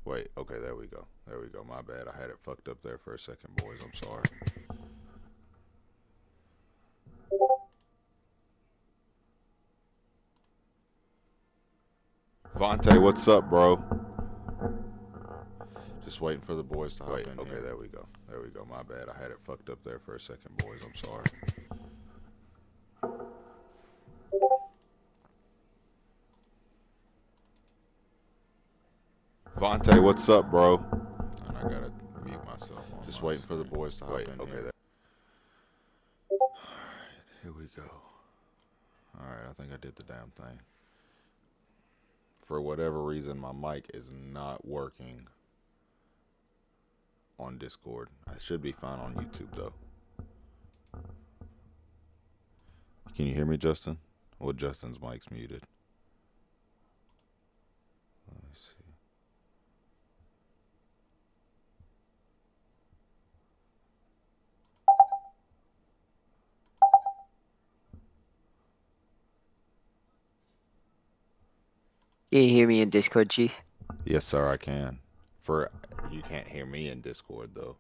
Wait, okay, there we go. There we go. My bad. I had it fucked up there for a second, boys. I'm sorry. Vontae, what's up, bro? Just waiting for the boys to hop in. Okay, here. There we go. There we go. My bad. I had it fucked up there for a second, boys. I'm sorry. Vontae, what's up, bro? And I gotta mute myself. Just waiting for the boys to hop in. Okay, here. Alright, here we go. Alright, I think I did the damn thing. For whatever reason, my mic is not working on Discord. I should be fine on YouTube, though. Can you hear me, Justin? Well, Justin's mic's muted. Let me see. Can you hear me in Discord, Chief? Yes, sir, I can. You can't hear me in Discord, though.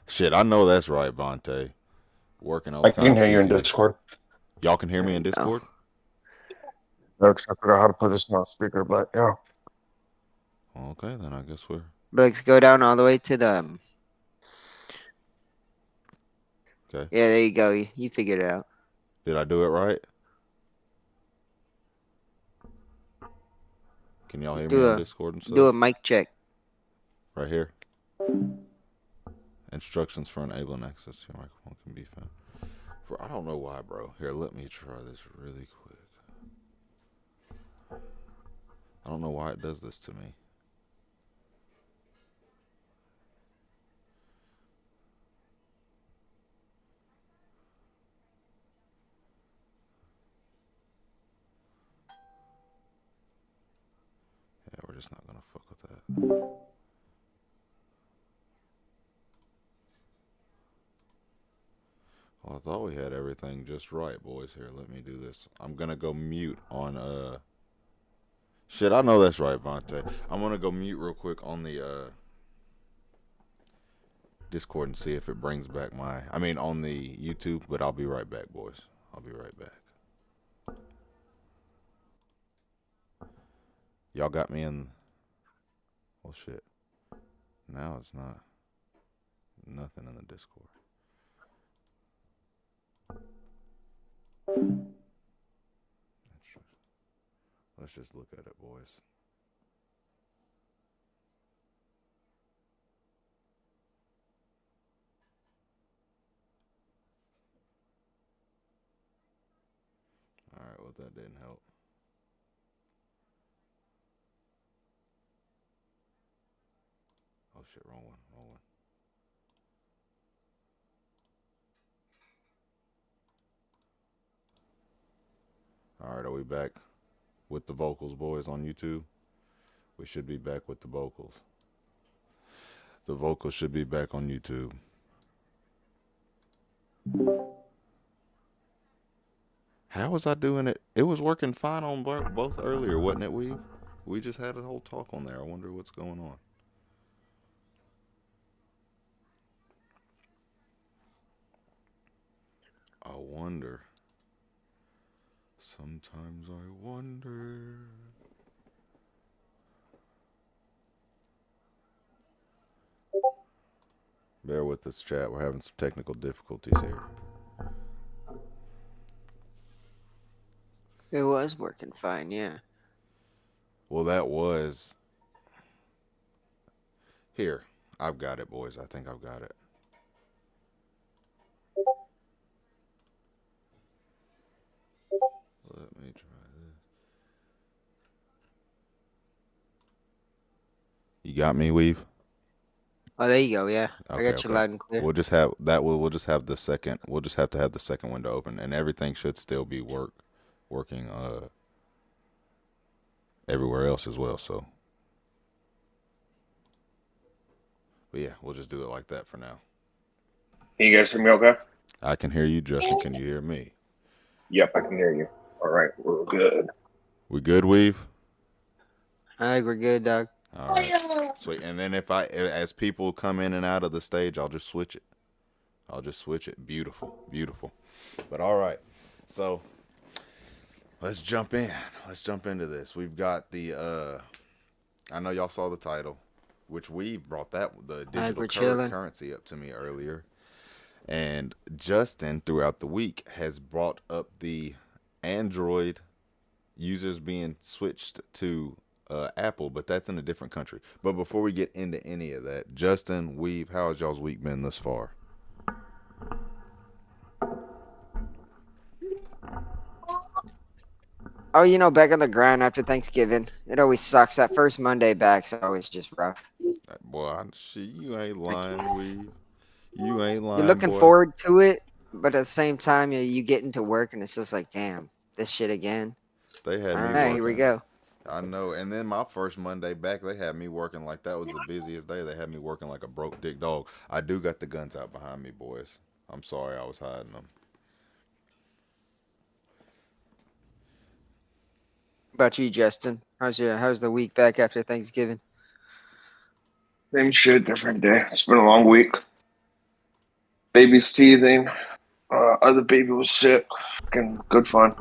Shit, I know that's right, Vontae. Working all the time. I can hear you in Discord. Y'all can hear me in Discord? No, I forgot how to put this on speaker, but yeah. Okay, then I guess we're... Brooks, go down all the way to the... Okay. Yeah, there you go. You figured it out. Did I do it right? Can y'all hear me on Discord and stuff? Do a mic check. Right here. Instructions for enabling access to your microphone can be found. I don't know why, bro. Here, let me try this really quick. I don't know why it does this to me. Yeah, we're just not gonna fuck with that. Well, I thought we had everything just right, boys. Here, let me do this. I'm gonna go mute on shit, I know that's right, Vontae. I'm gonna go mute real quick on the Discord and see if it brings back on the YouTube, but I'll be right back, boys. I'll be right back. Y'all got me in... Well, shit. Now it's not... Nothing in the Discord. Let's just look at it, boys. Alright, well, that didn't help. Oh, shit, wrong one. Alright, are we back with the vocals, boys, on YouTube? We should be back with the vocals. The vocals should be back on YouTube. How was I doing it? It was working fine on both earlier, wasn't it, Weave? We just had a whole talk on there. I wonder what's going on. I wonder. Sometimes I wonder. Bear with us, chat. We're having some technical difficulties here. It was working fine, yeah. Well, that was... Here. I've got it, boys. I think I've got it. Let me try this. You got me, Weave? Oh, there you go. Yeah, okay, I got you loud and clear. We'll just have that. We'll just have the second. We'll just have to have the second window open, and everything should still be working everywhere else as well. So, but yeah, we'll just do it like that for now. Can you guys hear me okay? I can hear you, Justin. Can you hear me? Yep, I can hear you. All right, we're good. We good, Weave? I think we're good, dog. All right. Sweet. And then as people come in and out of the stage, I'll just switch it. Beautiful. Beautiful. But all right. So let's jump in. Let's jump into this. We've got the, I know y'all saw the title, which we brought the digital currency up to me earlier. And Justin, throughout the week, has brought up the Android users being switched to Apple, but that's in a different country. But before we get into any of that, Justin, Weave, how has y'all's week been thus far? Oh, back on the grind after Thanksgiving. It always sucks. That first Monday back's always just rough. Boy, you ain't lying, Weave. You ain't lying, You're looking boy. forward to it, but at the same time, you get into work and it's just like, damn, this shit again. They had me working. Here we go. I know. And then my first Monday back, they had me working like that was the busiest day. They had me working like a broke dick dog. I do got the guns out behind me, boys. I'm sorry I was hiding them. About you, Justin? How's the week back after Thanksgiving? Same shit, different day. It's been a long week. Baby's teething. Other baby was sick. Fucking good fun.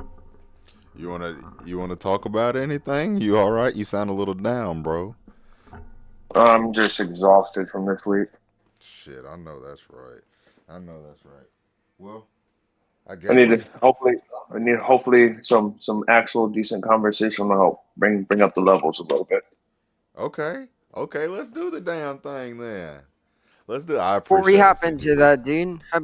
You wanna talk about anything? You all right? You sound a little down, bro. I'm just exhausted from this week. Shit, I know that's right. Well, I guess I need hopefully some actual decent conversation to help bring up the levels a little bit. Okay, let's do the damn thing then. Let's do it. I Before we appreciate hop it, into that, dude, how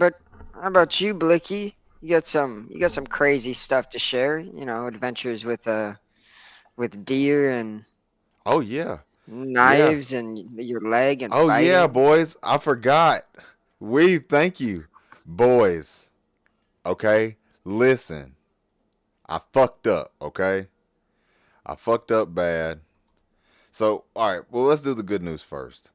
about you, Blicky? You got some crazy stuff to share. Adventures with deer and Oh yeah. knives and your leg and Oh fighting. yeah, boys. I forgot. Thank you. Boys. Okay? Listen. I fucked up, okay? I fucked up bad. So, alright, well, let's do the good news first.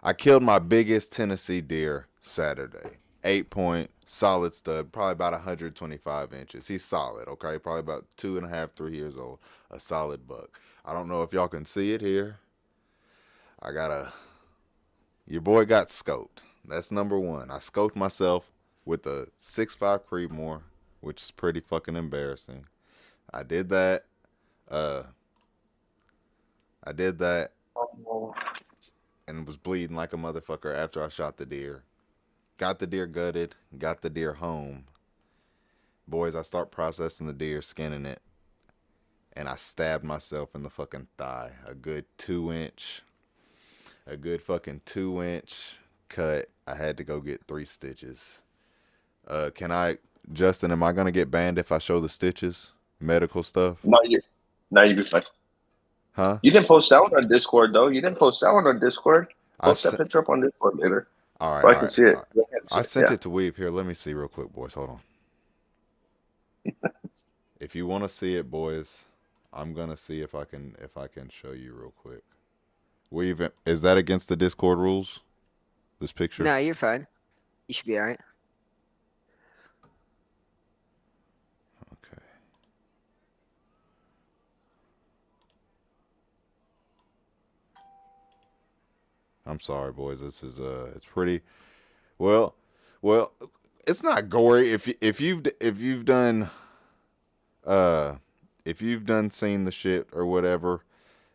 I killed my biggest Tennessee deer Saturday. 8-point, solid stud, probably about 125 inches. He's solid, okay? Probably about 2.5, 3 years old. A solid buck. I don't know if y'all can see it here. Your boy got scoped. That's number one. I scoped myself with a 6.5 Creedmoor, which is pretty fucking embarrassing. I did that. And was bleeding like a motherfucker after I shot the deer. Got the deer gutted. Got the deer home. Boys, I start processing the deer, skinning it. And I stabbed myself in the fucking thigh. A good fucking 2-inch cut. I had to go get 3 stitches. Justin, am I going to get banned if I show the stitches? Medical stuff? No, you'd be fine. Huh? You didn't post that one on Discord, though. Post that picture up on Discord later. All right. So I can see it. I sent it to Weave. Here, let me see real quick, boys. Hold on. If you want to see it, boys, I'm going to see if I can show you real quick. Weave, is that against the Discord rules? This picture? No, you're fine. You should be all right. Okay. I'm sorry, boys. This is it's pretty well. It's not gory if you've done seen the shit or whatever.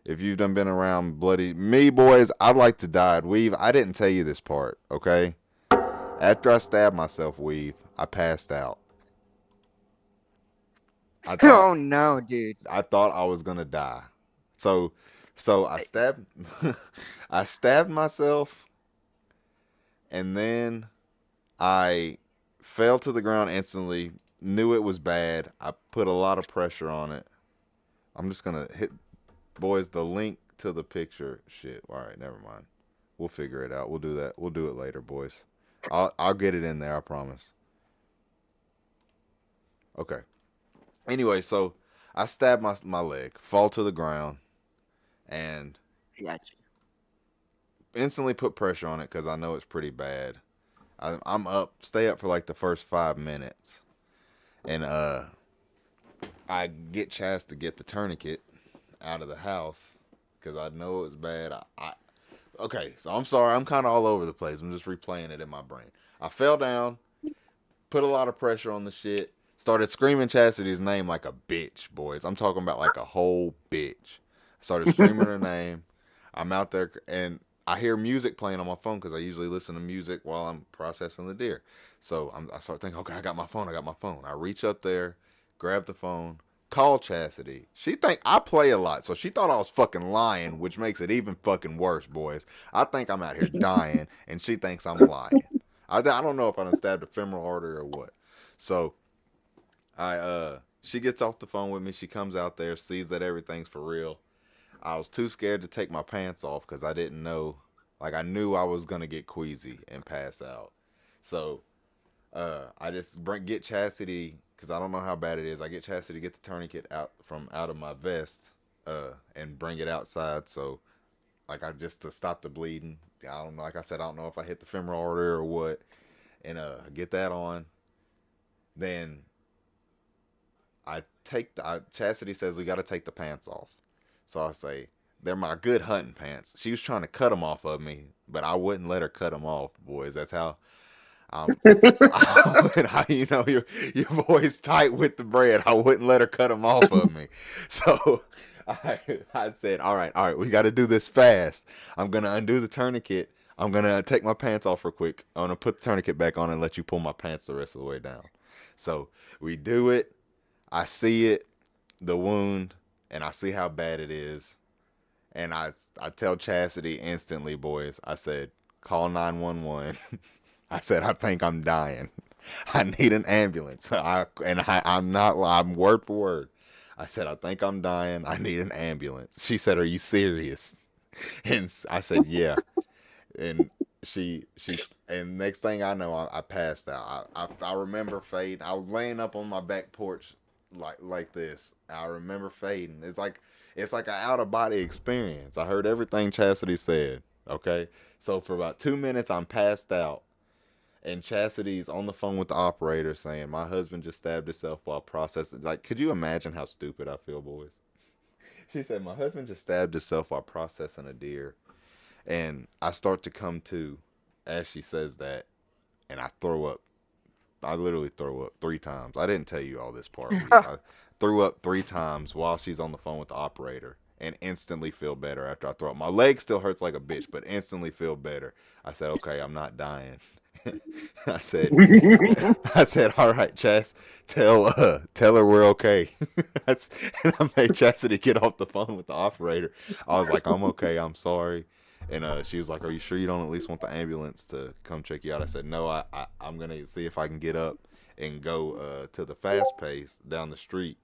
If you've done been around bloody me, boys, I'd like to die. Weave, I didn't tell you this part, okay? After I stabbed myself, Weave, I passed out. Oh no, dude! I thought I was gonna die. So I stabbed myself, and then I fell to the ground instantly. Knew it was bad. I put a lot of pressure on it. I'm just gonna hit, boys, the link to the picture. Shit. All right, never mind. We'll figure it out. We'll do that. We'll do it later, boys. I'll get it in there. I promise. Okay. Anyway, so I stabbed my leg, fall to the ground, and instantly put pressure on it because I know it's pretty bad. I'm up, stay up for like the first 5 minutes, and I get Chaz to get the tourniquet out of the house, because I know it was bad. Okay, so I'm sorry. I'm kind of all over the place. I'm just replaying it in my brain. I fell down, put a lot of pressure on the shit, started screaming Chastity's name like a bitch, boys. I'm talking about like a whole bitch. Started screaming her name. I'm out there, and I hear music playing on my phone because I usually listen to music while I'm processing the deer. So I start thinking, okay, I got my phone. I reach up there, grab the phone, call Chastity. She think I play a lot, so she thought I was fucking lying, which makes it even fucking worse, boys. I think I'm out here dying, and she thinks I'm lying. I don't know if I done stabbed a femoral artery or what. So she gets off the phone with me. She comes out there, sees that everything's for real. I was too scared to take my pants off because I didn't know. Like, I knew I was going to get queasy and pass out. So, I just get Chastity, because I don't know how bad it is. I get Chastity to get the tourniquet out of my vest and bring it outside. So, like, just to stop the bleeding. I don't know. Like I said, I don't know if I hit the femoral artery or what. And get that on. Then Chastity says we got to take the pants off. So I say, they're my good hunting pants. She was trying to cut them off of me, but I wouldn't let her cut them off, boys. That's how, you know, your boy's tight with the bread. I wouldn't let her cut them off of me. So I said, all right, we got to do this fast. I'm going to undo the tourniquet. I'm going to take my pants off real quick. I'm going to put the tourniquet back on and let you pull my pants the rest of the way down. So we do it. I see it, the wound, and I see how bad it is. And I tell Chastity instantly, boys. I said, call 911. I said, I think I'm dying. I need an ambulance. I'm word for word. I said, I think I'm dying. I need an ambulance. She said, are you serious? And I said, yeah. And and next thing I know, I passed out. I remember fading. I was laying up on my back porch like this. I remember fading. It's like an out of body experience. I heard everything Chastity said. Okay, so for about 2 minutes, I'm passed out, and Chastity's on the phone with the operator saying, "My husband just stabbed himself while processing." Like, could you imagine how stupid I feel, boys? She said, "My husband just stabbed himself while processing a deer," and I start to come to as she says that, and I throw up. I literally throw up 3 times. I didn't tell you all this part. I threw up 3 times while she's on the phone with the operator and instantly feel better after I throw up. My leg still hurts like a bitch, but instantly feel better. I said, okay, I'm not dying. I said, all right, Chas, tell her we're okay. And I made Chastity get off the phone with the operator. I was like, I'm okay. I'm sorry. And she was like, are you sure you don't at least want the ambulance to come check you out? I said, no, I'm going to see if I can get up and go to the fast pace down the street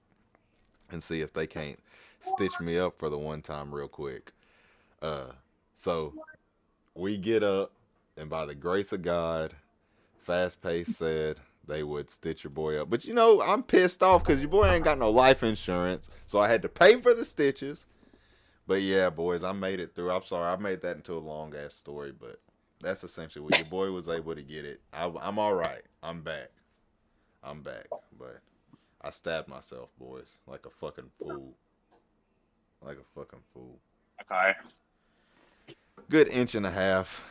and see if they can't stitch me up for the one time real quick. So we get up, and by the grace of God, fast pace said they would stitch your boy up. But, you know, I'm pissed off because your boy ain't got no life insurance, so I had to pay for the stitches. But yeah, boys, I made it through. I'm sorry, I made that into a long ass story, but that's essentially what your boy was able to get it. I'm all right. I'm back. But I stabbed myself, boys, like a fucking fool. Okay. Good inch and a half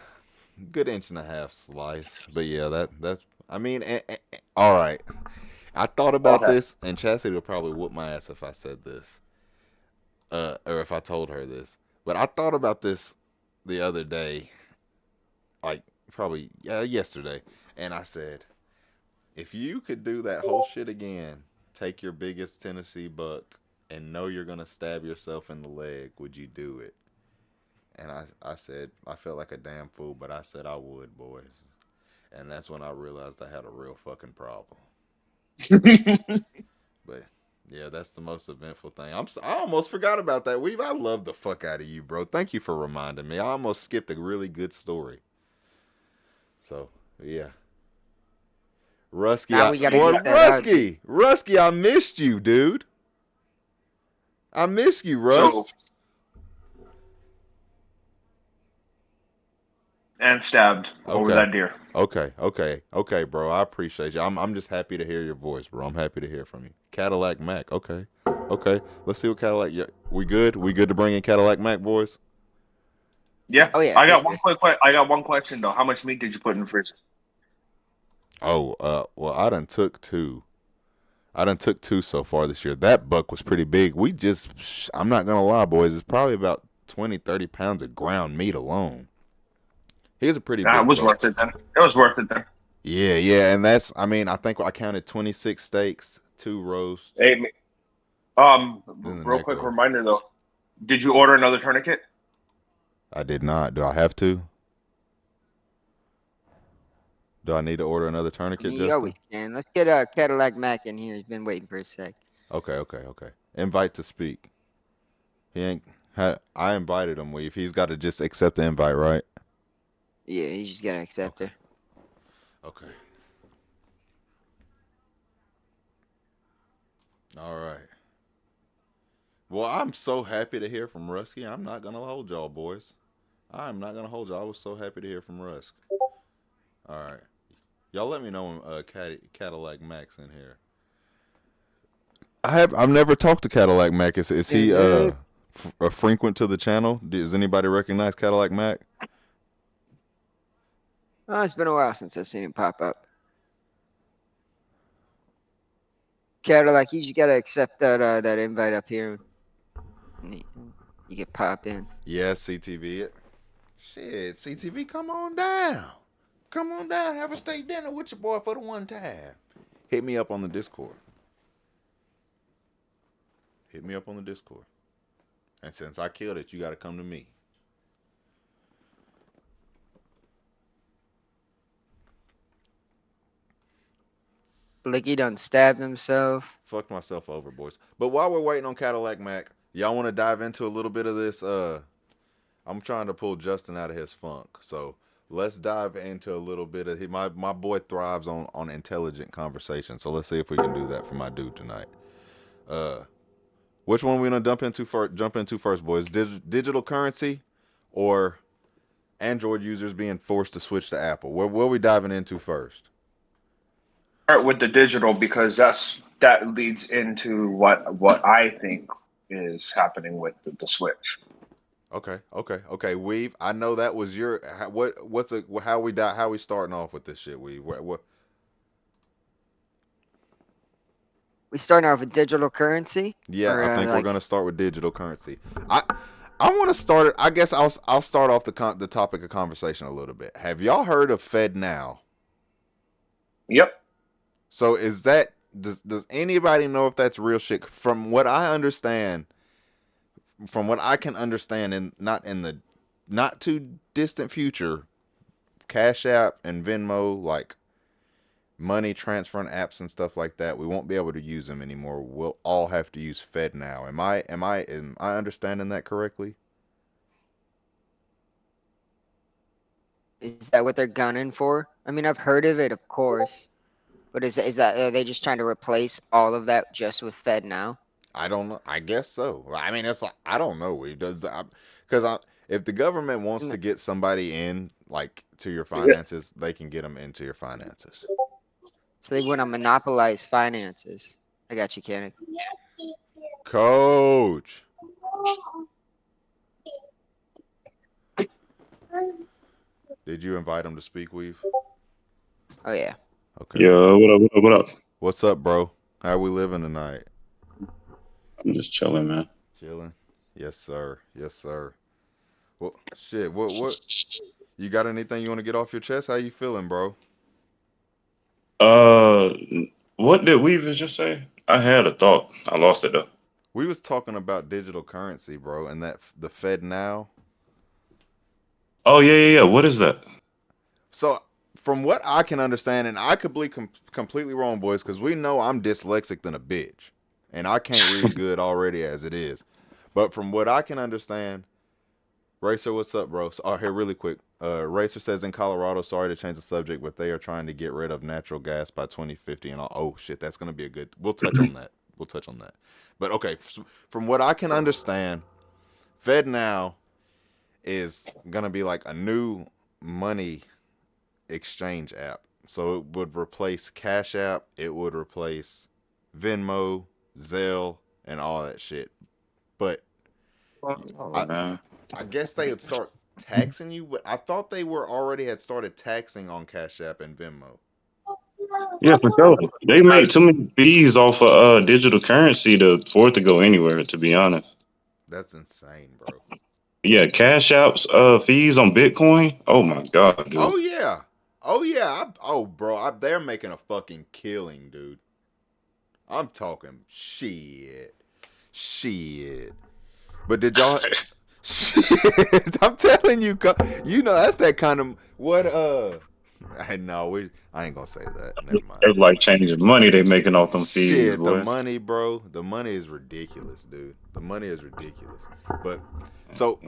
slice. But yeah, that's. I mean, all right. I thought about this, and Chastity would probably whoop my ass if I said this. Or if I told her this. But I thought about this the other day, like probably yesterday, and I said, if you could do that whole shit again, take your biggest Tennessee buck and know you're going to stab yourself in the leg, would you do it? And I said, I felt like a damn fool, but I said I would, boys. And that's when I realized I had a real fucking problem. But yeah, that's the most eventful thing. I almost forgot about that, Weave. I love the fuck out of you, bro. Thank you for reminding me. I almost skipped a really good story. So, yeah. Rusky, Rusky, I missed you, dude. I missed you, Russ. And stabbed over that deer. Okay, bro. I appreciate you. I'm just happy to hear your voice, bro. I'm happy to hear from you. Cadillac Mac. Okay. Okay. Let's see what Cadillac. Yeah, we good? We good to bring in Cadillac Mac, boys? Yeah. Oh yeah. I For got sure. I got one question though. How much meat did you put in the freezer? Oh, well, I done took two. I done took two so far this year. That buck was pretty big. I'm not going to lie, boys. It's probably about 20, 30 pounds of ground meat alone. He was a pretty Nah, it big was buck. worth it then. It was worth it then. Yeah. And I think I counted 26 steaks, 2 roasts. Hey, Then the real neck quick roll. reminder though. Did you order another tourniquet? I did not. Do I have to? Do I need to order another I tourniquet, mean, you Justin? always can. Let's get Cadillac Mac in here. He's been waiting for a sec. Okay. Invite to speak. I invited him, Weave. He's got to just accept the invite, right? Yeah, he's just gotta accept her. Okay. All right. Well, I'm so happy to hear from Rusky. I'm not going to hold y'all, boys. I'm not going to hold y'all. I was so happy to hear from Rusk. All right. Y'all let me know when Cadillac Mac's in here. I've never talked to Cadillac Mac. Is he a frequent to the channel? Does anybody recognize Cadillac Mac? Oh, it's been a while since I've seen him pop up. Cadillac, you just gotta accept that invite up here. You can pop in. Yeah, CTV. Shit, CTV, come on down. Come on down. Have a steak dinner with your boy for the one time. Hit me up on the Discord. And since I killed it, you got to come to me. Blicky done stabbed himself. Fucked myself over, boys. But while we're waiting on Cadillac Mac, y'all want to dive into a little bit of this? I'm trying to pull Justin out of his funk. So let's dive into a little bit of my boy thrives on intelligent conversation. So let's see if we can do that for my dude tonight. Which one we gonna jump into first, boys? Digital currency or Android users being forced to switch to Apple? What are we diving into first? Start with the digital because that leads into what I think is happening with the Switch. Okay. Weave. I know that was your how we starting off with this shit. Weave. What? We starting off with digital currency. Yeah, I think we're gonna start with digital currency. I want to start it. I guess I'll start off the topic of conversation a little bit. Have y'all heard of FedNow? Yep. So does anybody know if that's real shit? From what I understand, from what I can understand, and not in the not too distant future, Cash App and Venmo, like money transferring apps and stuff like that, we won't be able to use them anymore. We'll all have to use FedNow. Am I understanding that correctly? Is that what they're gunning for? I mean, I've heard of it, of course, but is that are they just trying to replace all of that just with FedNow? I don't know. I guess so. I mean, it's like, I don't know. Because if the government wants to get somebody in, like, to your finances, they can get them into your finances. So they want to monopolize finances. I got you, Kenny. Coach. Did you invite him to speak, Weave? Oh yeah. Okay. Yeah. What up? What's up, bro? How we living tonight? I'm just chilling, man. Chilling. Yes, sir. Well, shit. What? You got anything you want to get off your chest? How you feeling, bro? What did Weavers just say? I had a thought. I lost it though. We was talking about digital currency, bro, and that the FedNow. Oh yeah. What is that? So, from what I can understand, and I could be completely wrong, boys, because we know I'm dyslexic than a bitch, and I can't read good already as it is. But from what I can understand, Racer, what's up, bro? So, here, really quick. Racer says in Colorado, sorry to change the subject, but they are trying to get rid of natural gas by 2050 and all. Oh shit, that's gonna be a good. We'll touch on that. But okay, from what I can understand, FedNow is gonna be like a new money exchange app. So it would replace Cash App, it would replace Venmo, Zelle, and all that shit. But Man. I guess they would start taxing you. But I thought they were already had started taxing on Cash App and Venmo. Yeah, for sure. They make too many fees off of digital currency for it to go anywhere, to be honest. That's insane, bro. Yeah, Cash App's fees on Bitcoin. Oh my god, dude. Oh yeah. Oh yeah. Bro, they're making a fucking killing, dude. I'm talking shit. But did y'all shit? I'm telling you, you know that's that kind of what I know I ain't gonna say that. Never mind. It's like changing money they making off them fees, Shit, boy. the money, bro. The money is ridiculous, dude. The money is ridiculous. But so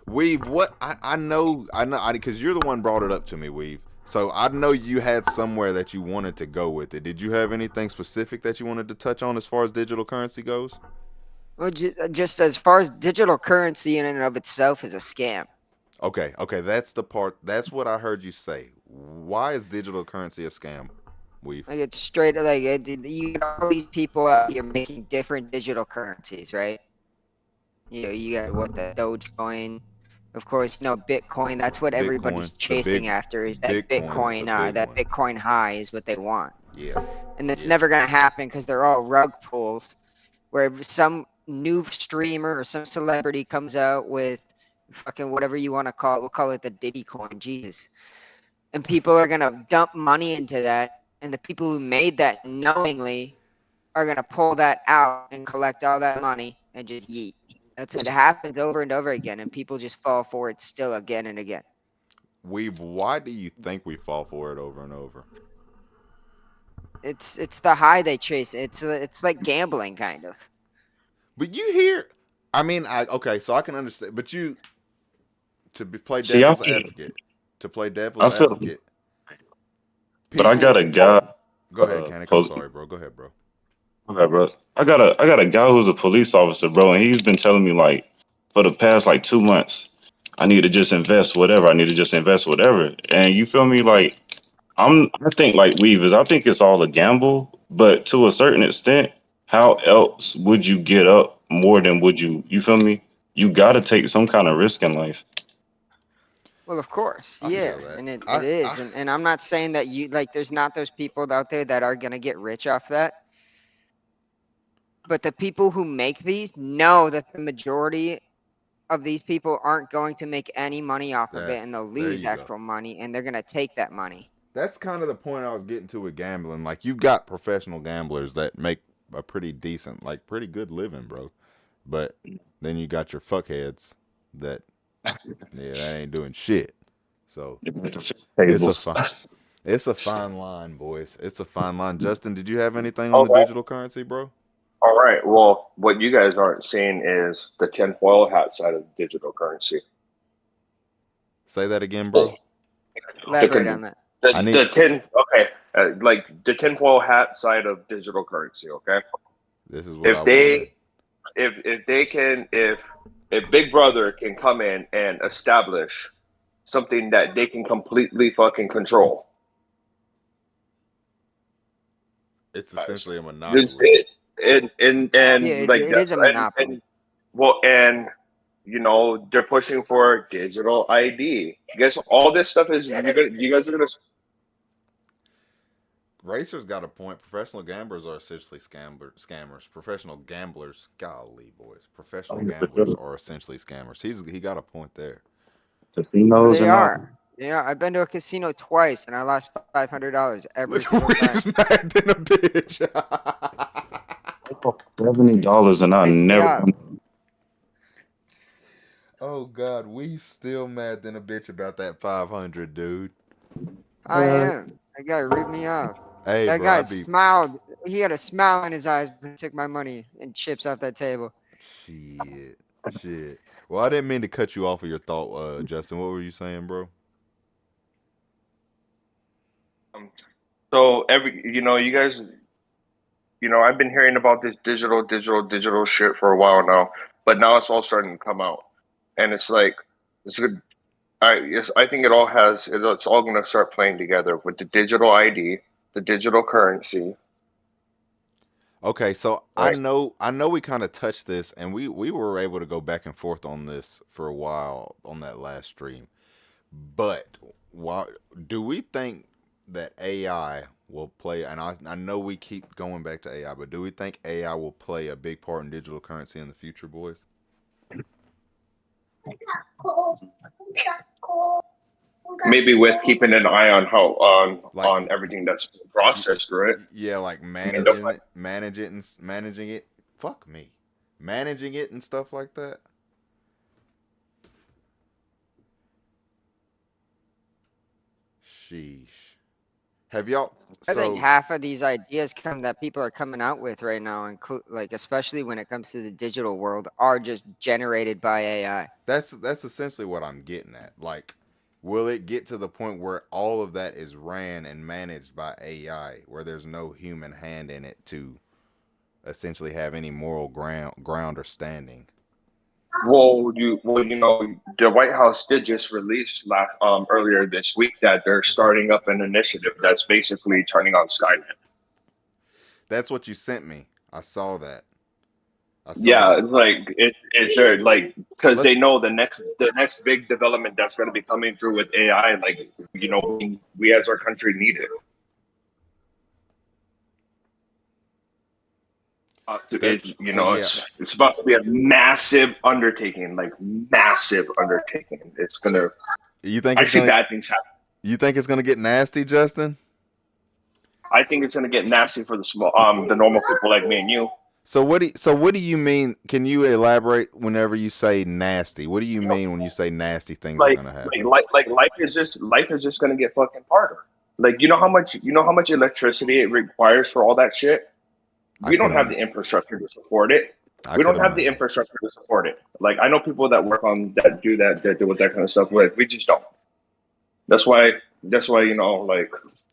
Weave, what I know because you're the one brought it up to me, Weave. So I know you had somewhere that you wanted to go with it. Did you have anything specific that you wanted to touch on as far as digital currency goes? Well, just as far as digital currency in and of itself is a scam. Okay, that's the part. That's what I heard you say. Why is digital currency a scam, Weave? Like it's straight like you got all these people out here making different digital currencies, right? You got what the Dogecoin, of course. Bitcoin. That's what everybody's chasing after. Is that Bitcoin? That Bitcoin high is what they want. Yeah. And that's never gonna happen because they're all rug pulls, where some new streamer or some celebrity comes out with fucking whatever you want to call it. We'll call it the Diddy coin. Jesus. And people are gonna dump money into that, and the people who made that knowingly are gonna pull that out and collect all that money and just yeet. That's what happens over and over again, and people just fall for it still again and again. Weave, why do you think we fall for it over and over? It's the high they chase. It's like gambling, kind of. But you hear, I mean, okay, so I can understand. But play devil's advocate. But I got a guy. Go ahead, Kanik. I'm sorry, bro. Go ahead, bro. Okay, bro. I got a guy who's a police officer, bro, and he's been telling me like for the past like 2 months, I need to just invest whatever. And you feel me? Like I think like Weavers, I think it's all a gamble, but to a certain extent, how else would you get up more than would you feel me? You gotta take some kind of risk in life. Well, of course, yeah, and it is, and I'm not saying that there's not those people out there that are gonna get rich off that, but the people who make these know that the majority of these people aren't going to make any money off of it, and they'll lose actual money, and they're gonna take that money. That's kind of the point I was getting to with gambling. Like, you've got professional gamblers that make a pretty decent, like pretty good living, bro. But then you got your fuckheads that ain't doing shit. So it's a fine line, boys. It's a fine line. Justin, did you have anything on the digital currency, bro? All right. Well, what you guys aren't seeing is the tinfoil hat side of digital currency. Say that again, bro. Elaborate on that. Like the tinfoil hat side of digital currency. Okay. This is what if Big Brother can come in and establish something that they can completely fucking control, it's essentially a monopoly. It is a monopoly. And they're pushing for digital ID. You guys, all this stuff is you guys are gonna. Racer's got a point. Professional gamblers are essentially scammers. Professional gamblers, golly boys. Professional gamblers are essentially scammers. He got a point there. Casinos they are. Yeah, I've been to a casino twice and I lost $500 every single time. He's mad than a bitch. $70 and I never. Oh God, we still mad than a bitch about that 500, dude. I am. That guy ripped me off. Hey, that guy smiled. He had a smile in his eyes when he took my money and chips off that table. Shit. Well, I didn't mean to cut you off of your thought, Justin. What were you saying, bro? So you guys, I've been hearing about this digital shit for a while now, but now it's all starting to come out, and it's like it's good. I think it's all going to start playing together with the digital ID, the digital currency. Okay, so Right. I know we kind of touched this, and we were able to go back and forth on this for a while on that last stream. But why do we think that AI will play? And I know we keep going back to AI, but do we think AI will play a big part in digital currency in the future, boys? Maybe with keeping an eye on how Like, on everything that's processed, right? yeah, like I mean, managing it. Fuck me, managing it and stuff like that. Sheesh. Have y'all? I think So half of these ideas that people are coming out with right now, like especially when it comes to the digital world, are just generated by AI. that's essentially what I'm getting at. Like, will it get to the point where all of that is ran and managed by AI, where there's no human hand in it to essentially have any moral ground or standing? Well, you know, the White House did just release earlier this week that they're starting up an initiative that's basically turning on Skynet. That's what you sent me. I saw that. I saw Yeah, that. like it's like because they Let's know the next big development that's going to be coming through with AI. Like, you know, we as our country need it. You so know, yeah. it's about to be a massive undertaking, like massive undertaking. It's gonna. You think I it's see gonna? bad things happen. You think it's gonna get nasty, Justin? I think it's gonna get nasty for the normal people like me and you. So what do you mean? Can you elaborate whenever you say nasty? What do you mean when you say nasty things are Like, gonna happen? like life is just gonna get fucking harder. Like, you know how much electricity it requires for all that shit. I We don't could have the infrastructure to support it. I We could don't have the imagine. infrastructure to support it. Like, I know people that work on that, that deal with that kind of stuff. With we just don't. That's why. That's why, you know,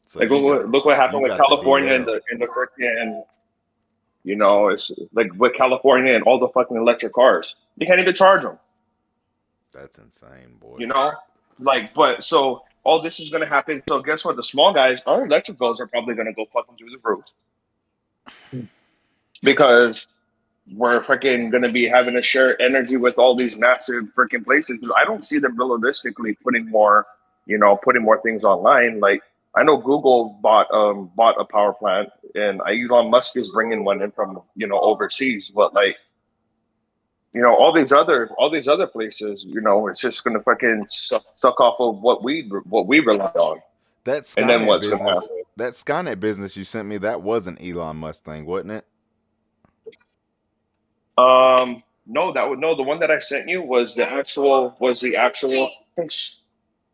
So like you got look what you happened with got the California DL. in the freaking, you know, it's like with California and all the fucking electric cars. You can't even charge them. That's insane, You boys. know, like, but so all this is gonna happen. So guess what? The small guys, our electric bills are probably gonna go fucking through the roof because we're freaking going to be having to share energy with all these massive freaking places. I don't see them realistically putting more, you know, putting more things online. Like, I know Google bought a power plant, and Elon Musk is bringing one in from, you know, overseas. But like, you know, all these other places, you know, it's just going to fucking suck off of what we rely on. That And then Skynet what's going to business, happen? that Skynet business you sent me, that was an Elon Musk thing, wasn't it? No, the one that I sent you was the actual.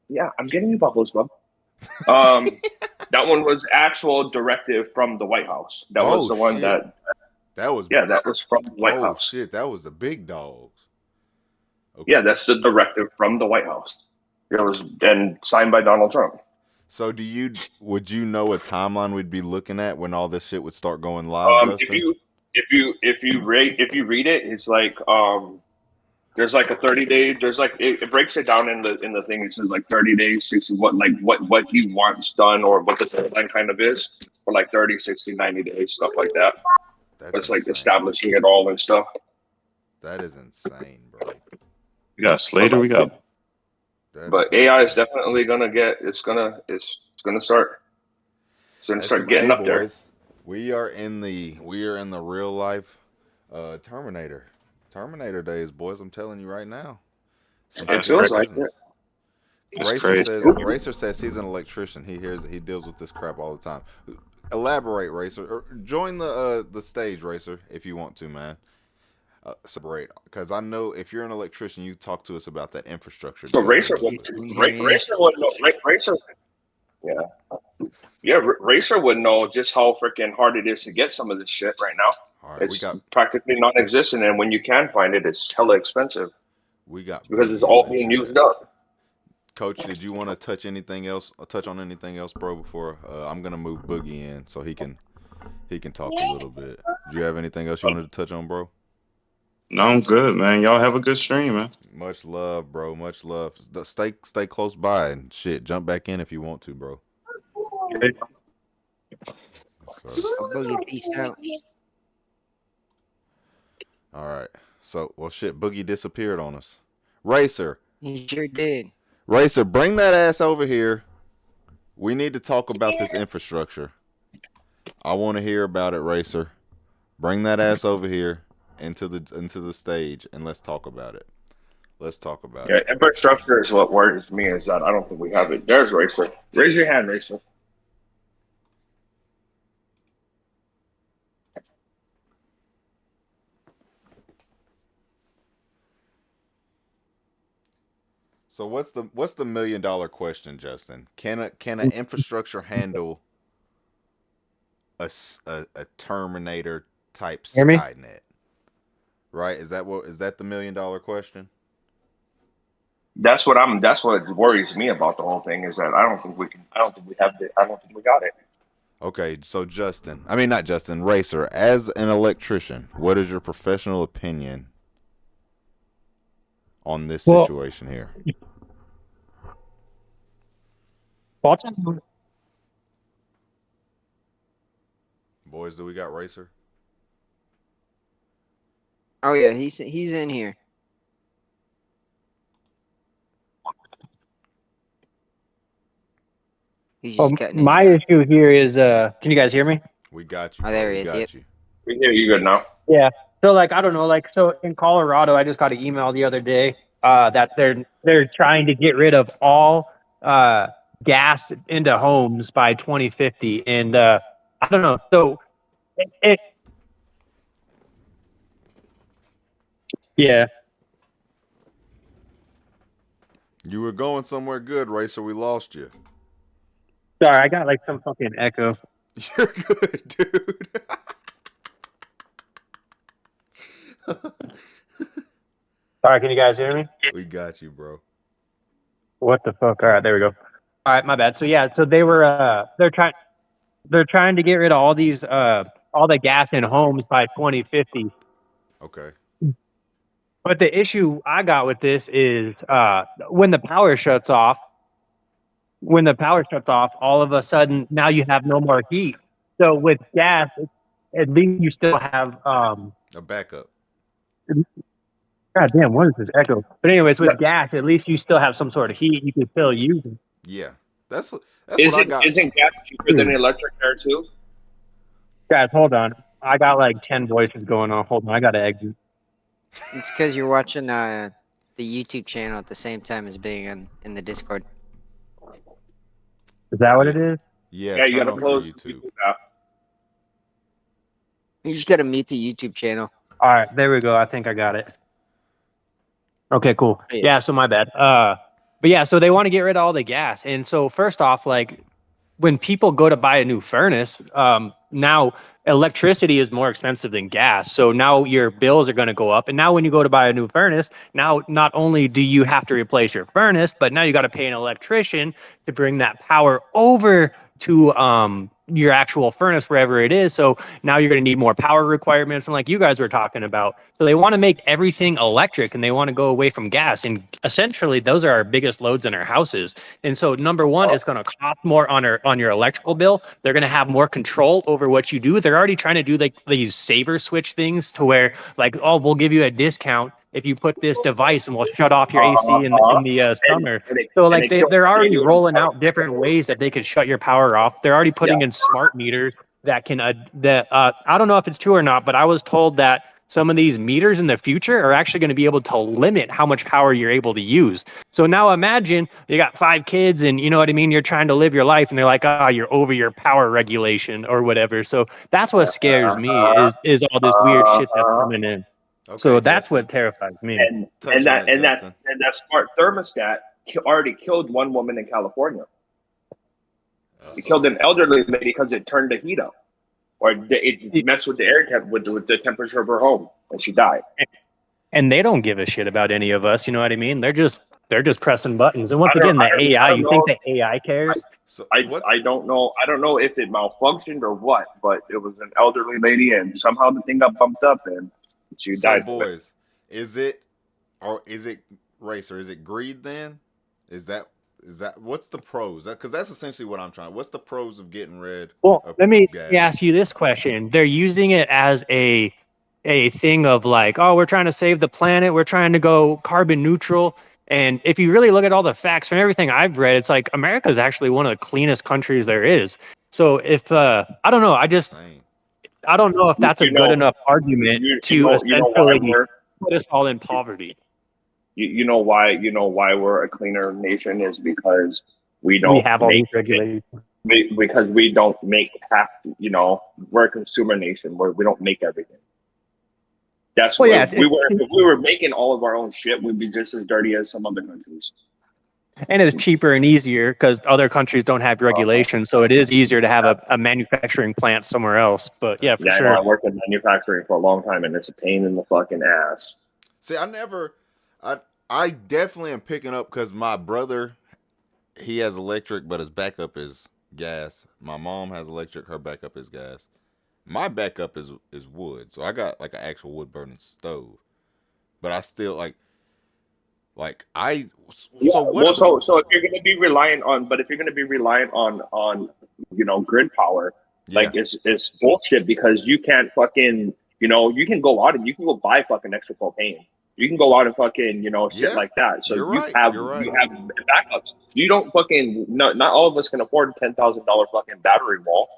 Yeah, I'm getting you bubbles, bub. That one was actual directive from the White House. That was Oh the one shit. that. That was Yeah, that was from the White oh House. shit, that was the big dogs. Okay. Yeah, that's the directive from the White House. It was and signed by Donald Trump. So would you know a timeline we'd be looking at when all this shit would start going live, Justin? If you read it, it's like there's like a 30-day. There's like it breaks it down in the thing. It says like 30 days, 60 what he wants done or what the deadline kind of is for like 30, 60, 90 days, stuff like that. That's It's like insane. establishing it all and stuff. That is insane, bro. We got Slater. We got. But AI is definitely gonna get. It's gonna start. It's gonna start getting up there. We are in the real life Terminator days, boys. I'm telling you right now. It feels like it. Racer says he's an electrician. He deals with this crap all the time. Elaborate, Racer. Or join the stage, Racer, if you want to, man. Separate, because I know if you're an electrician, you talk to us about that infrastructure. So Racer would know. Racer, Racer would know just how freaking hard it is to get some of this shit right now. All right, it's practically non-existent, and when you can find it, it's hella expensive. Because it's all being used up. Coach, did you want to touch on anything else, bro? Before I'm gonna move Boogie in so he can talk a little bit. Do you have anything else you wanted to touch on, bro? No, I'm good, man. Y'all have a good stream, man. Much love, bro. Much love. Stay close by and shit. Jump back in if you want to, bro. So. Boogie, peace out. All right. So, well, shit, Boogie disappeared on us. Racer. He sure did. Racer, bring that ass over here. We need to talk about this infrastructure. I want to hear about it, Racer. Bring that ass over here into the stage and let's talk about it. Let's talk about it. Infrastructure is what worries me, is that I don't think we have it. There's Racer. Raise your hand, Racer. So what's the $1 million question, Justin? Can an infrastructure handle a Terminator type Skynet? Right? Is that the $1 million question? That's what worries me about the whole thing, is that I don't think we got it. Okay, so Racer, as an electrician, what is your professional opinion on this situation here? Boys, do we got Racer? Oh yeah, he's in here. He's just cutting my issue here is can you guys hear me? We got you. Oh, there he is. Yep. We hear you good now. Yeah. So like I don't know, like so in Colorado, I just got an email the other day that they're trying to get rid of all gas into homes by 2050, and I don't know. So yeah. You were going somewhere good, Racer. We lost you. Sorry, I got like some fucking echo. You're good, dude. Sorry, can you guys hear me? We got you, bro. What the fuck? All right, there we go. All right, my bad. So yeah, so they're trying to get rid of all these all the gas in homes by 2050. Okay. But the issue I got with this is when the power shuts off, all of a sudden now you have no more heat. So with gas, at least you still have a backup. God damn, what is this echo? But anyways, with gas, at least you still have some sort of heat you can still use it. Yeah, that's what I got. Isn't gas cheaper than electric there too? Guys, hold on. I got like 10 voices going on. Hold on, I gotta exit. It's because you're watching the YouTube channel at the same time as being in the Discord. Is that what it is? Yeah, you gotta close YouTube. You just gotta mute the YouTube channel. All right, there we go. I think I got it. Okay, cool. Yeah, so my bad. But yeah, so they want to get rid of all the gas. And so first off, like when people go to buy a new furnace, now electricity is more expensive than gas. So now your bills are going to go up. And now when you go to buy a new furnace, now not only do you have to replace your furnace, but now you got to pay an electrician to bring that power over to your actual furnace, wherever it is. So now you're going to need more power requirements, and like you guys were talking about. So they want to make everything electric, and they want to go away from gas. And essentially, those are our biggest loads in our houses. And so number one, it's going to cost more on your electrical bill. They're going to have more control over what you do. They're already trying to do like these saver switch things to where like, oh, we'll give you a discount if you put this device, and we'll shut off your AC in the summer. So like they're already rolling out different ways that they can shut your power off. They're already putting in smart meters that can I don't know if it's true or not, but I was told that some of these meters in the future are actually going to be able to limit how much power you're able to use. So now imagine you got 5 kids and you know what I mean, you're trying to live your life and they're like, you're over your power regulation or whatever. So that's what scares me is all this weird shit that's coming in. Okay, so that's Justin. What terrifies me. And that smart thermostat already killed one woman in California. It killed an elderly lady because it turned the heat up, or it messed with the air temp with the temperature of her home, and she died. And they don't give a shit about any of us. You know what I mean? They're just pressing buttons. And once again, the AI. You think the AI cares? I don't know. I don't know if it malfunctioned or what, but it was an elderly lady, and somehow the thing got bumped up and she died. Boys, is it Racer? Is it greed then? Is that what's the pros? Because that's essentially what I'm trying. What's the pros of getting rid? Well, let me ask you this question. They're using it as a a thing of like, oh, we're trying to save the planet, we're trying to go carbon neutral. And if you really look at all the facts from everything I've read, it's like America is actually one of the cleanest countries there is. So if I don't know, I don't know if that's a good enough argument to essentially put us all in poverty. You know why we're a cleaner nation is because we have all these regulations. Because we don't make we're a consumer nation where we don't make everything. That's if we were making all of our own shit, we'd be just as dirty as some other countries. And it's cheaper and easier because other countries don't have regulations, so it is easier to have a manufacturing plant somewhere else. But yeah, for sure. I worked in manufacturing for a long time, and it's a pain in the fucking ass. See, I definitely am picking up because my brother, he has electric, but his backup is gas. My mom has electric, her backup is gas. My backup is wood, so I got like an actual wood burning stove. But I still so if you're gonna be reliant on grid power, it's bullshit because you can't fucking you can go out and you can go buy fucking extra propane. You can go out and fucking, shit like that. So you have backups. You don't fucking, not all of us can afford a $10,000 fucking battery wall.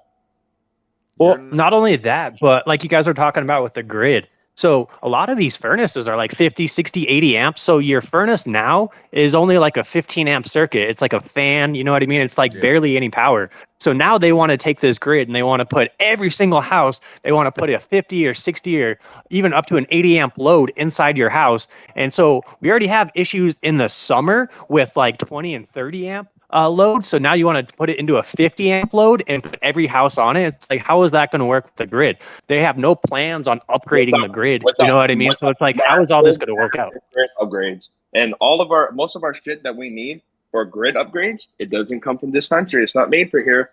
Well, not only that, but like you guys are talking about with the grid. So a lot of these furnaces are like 50, 60, 80 amps. So your furnace now is only like a 15 amp circuit. It's like a fan, you know what I mean? It's like barely any power. So now they want to take this grid and they want to put every single house, they want to put a 50 or 60 or even up to an 80 amp load inside your house. And so we already have issues in the summer with like 20 and 30 amp load. So now you want to put it into a 50 amp load and put every house on it. It's like, how is that going to work with the grid? They have no plans on upgrading the grid. You know what I mean? So it's like, how is all this going to work out? Upgrades and most of our shit that we need for grid upgrades, it doesn't come from this country. It's not made for here,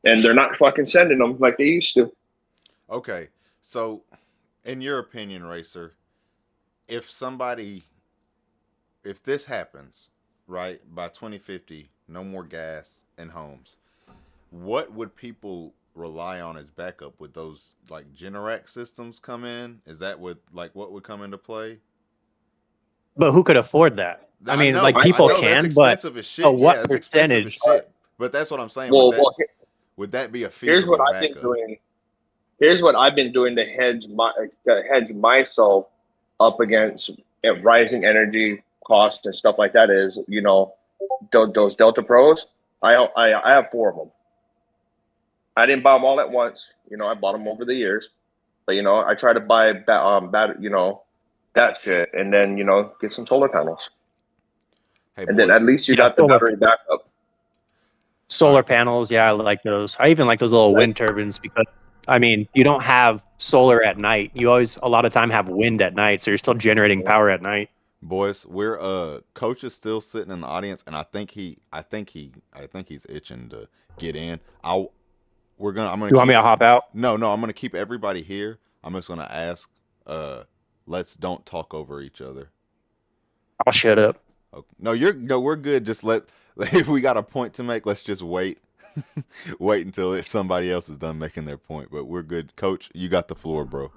and they're not fucking sending them like they used to. Okay, so in your opinion, Racer, if this happens, right, by 2050, no more gas in homes, what would people rely on as backup? Would those like Generac systems come in? Is that what would come into play? But who could afford that? I mean, like people can, but what percentage? But that's what I'm saying. Would that be a Here's feasible what I've been doing. Here's what I've been doing to hedge myself up against rising energy costs and stuff like that. Is those Delta Pros? I have 4 of them. I didn't buy them all at once. I bought them over the years, but I try to buy that shit, and then get some solar panels. Hey, and then at least you got the battery backup. Solar panels, yeah, I like those. I even like those little wind turbines because, I mean, you don't have solar at night. You always, a lot of time, have wind at night, so you're still generating power at night. Boys, we're Coach is still sitting in the audience, and I think he's itching to get in. I'm gonna. You want me to hop out? No, I'm gonna keep everybody here. I'm just gonna ask. Let's don't talk over each other. I'll shut up. Okay. No, we're good. Just if we got a point to make, let's just wait. Wait until somebody else is done making their point. But we're good. Coach, you got the floor, bro.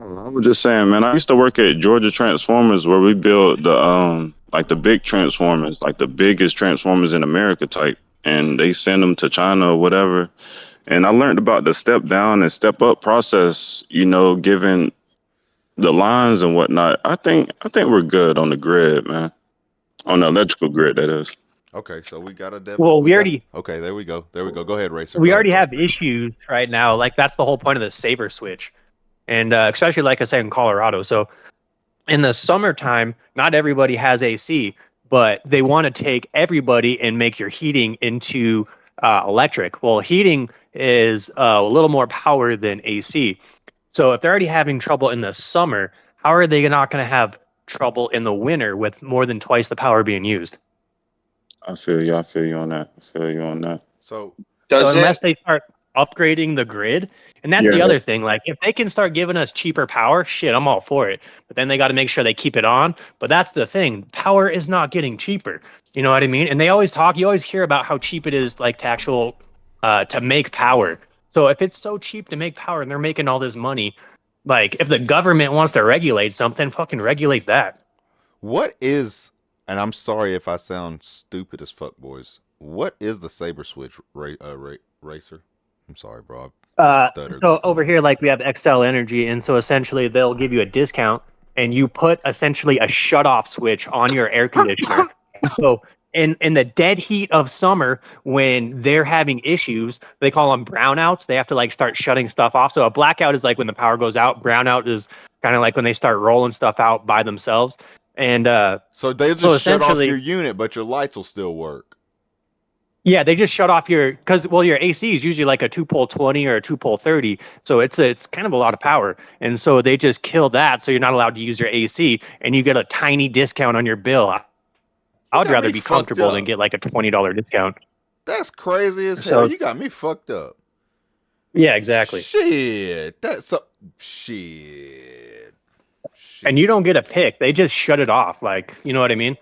I was just saying, man, I used to work at Georgia Transformers where we build the big transformers, like the biggest transformers in America type, and they send them to China or whatever. And I learned about the step down and step up process, given the lines and whatnot. I think we're good on the grid, man. On the electrical grid, that is. Okay, so we got a okay, there we go. Go ahead, Racer. We already have issues right now. Like, that's the whole point of the saber switch. And especially, like I said, in Colorado. So in the summertime, not everybody has AC, but they want to take everybody and make your heating into electric. Well, heating is a little more power than AC. So if they're already having trouble in the summer, how are they not going to have trouble in the winter with more than twice the power being used? I feel you on that. So unless they start upgrading the grid, and that's the other thing, like if they can start giving us cheaper power, shit, I'm all for it. But then they got to make sure they keep it on. But that's the thing, power is not getting cheaper. You know what I mean? And you always hear about how cheap it is, like to make power. So if it's so cheap to make power and they're making all this money, like if the government wants to regulate something, fucking regulate that. What is, and I'm sorry if I sound stupid as fuck, boys. What is the Saber Switch racer? I'm sorry, bro. So over here, like we have XL Energy, and so essentially they'll give you a discount, and you put essentially a shut-off switch on your air conditioner. So in the dead heat of summer, when they're having issues, they call them brownouts. They have to like start shutting stuff off. So a blackout is like when the power goes out. Brownout is kind of like when they start rolling stuff out by themselves. And so they'll just shut off your unit, but your lights will still work. Yeah, they just shut off your your AC is usually like a 2-pole 20 or a 2-pole 30, so it's kind of a lot of power, and so they just kill that, so you're not allowed to use your AC, and you get a tiny discount on your bill. I'd rather be comfortable than get like a $20 discount. That's crazy as hell. You got me fucked up. Yeah, exactly. Shit, that's shit. And you don't get a pick; they just shut it off. Like, you know what I mean?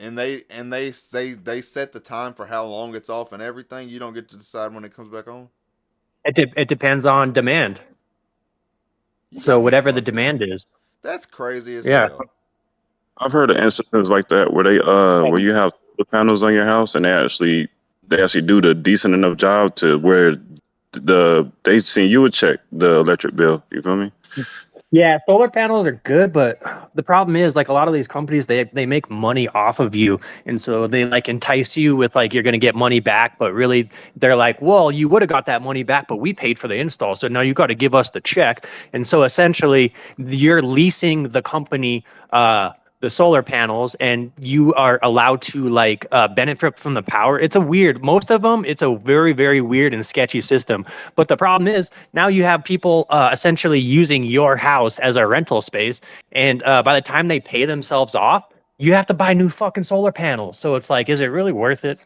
And they set the time for how long it's off and everything. You don't get to decide when it comes back on. It depends on demand. So whatever the demand is. That's crazy as hell. I've heard of instances like that where they where you have solar panels on your house and they actually do the decent enough job to where they send you a check the electric bill. You feel me? Yeah, solar panels are good, but the problem is like a lot of these companies, they make money off of you. And so they like entice you with like, you're going to get money back, but really they're like, well, you would have got that money back, but we paid for the install. So now you got to give us the check. And so essentially you're leasing the company, the solar panels, and you are allowed to like benefit from the power. Most of them, it's a very, very weird and sketchy system. But the problem is now you have people essentially using your house as a rental space. And by the time they pay themselves off, you have to buy new fucking solar panels. So it's like, is it really worth it?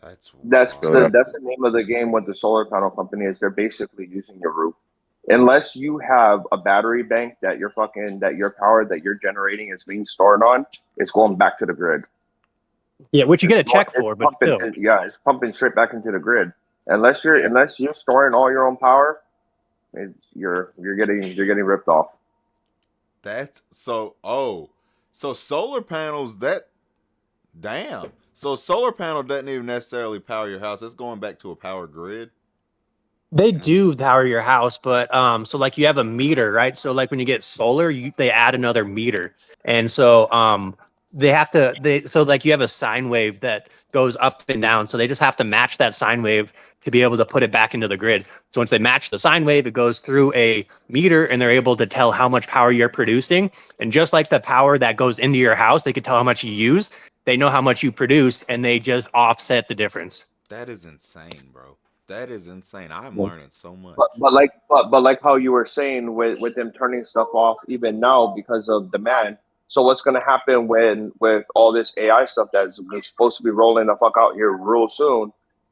That's the name of the game with the solar panel company is they're basically using your roof. Unless you have a battery bank that your power that you're generating is being stored on, it's going back to the grid. Yeah, which you get a check for, but still. Yeah, it's pumping straight back into the grid. Unless you're storing all your own power, you're getting ripped off. So solar panels So solar panel doesn't even necessarily power your house. It's going back to a power grid. They do power your house, but so like you have a meter, right? So like when you get solar, they add another meter, and so so like you have a sine wave that goes up and down, so they just have to match that sine wave to be able to put it back into the grid. So once they match the sine wave, it goes through a meter, and they're able to tell how much power you're producing. And just like the power that goes into your house, they could tell how much you use. They know how much you produce, and they just offset the difference. That is insane, bro. That is insane. I'm learning so much. But like how you were saying with them turning stuff off even now because of demand. So what's going to happen with all this AI stuff that's supposed to be rolling the fuck out here real soon?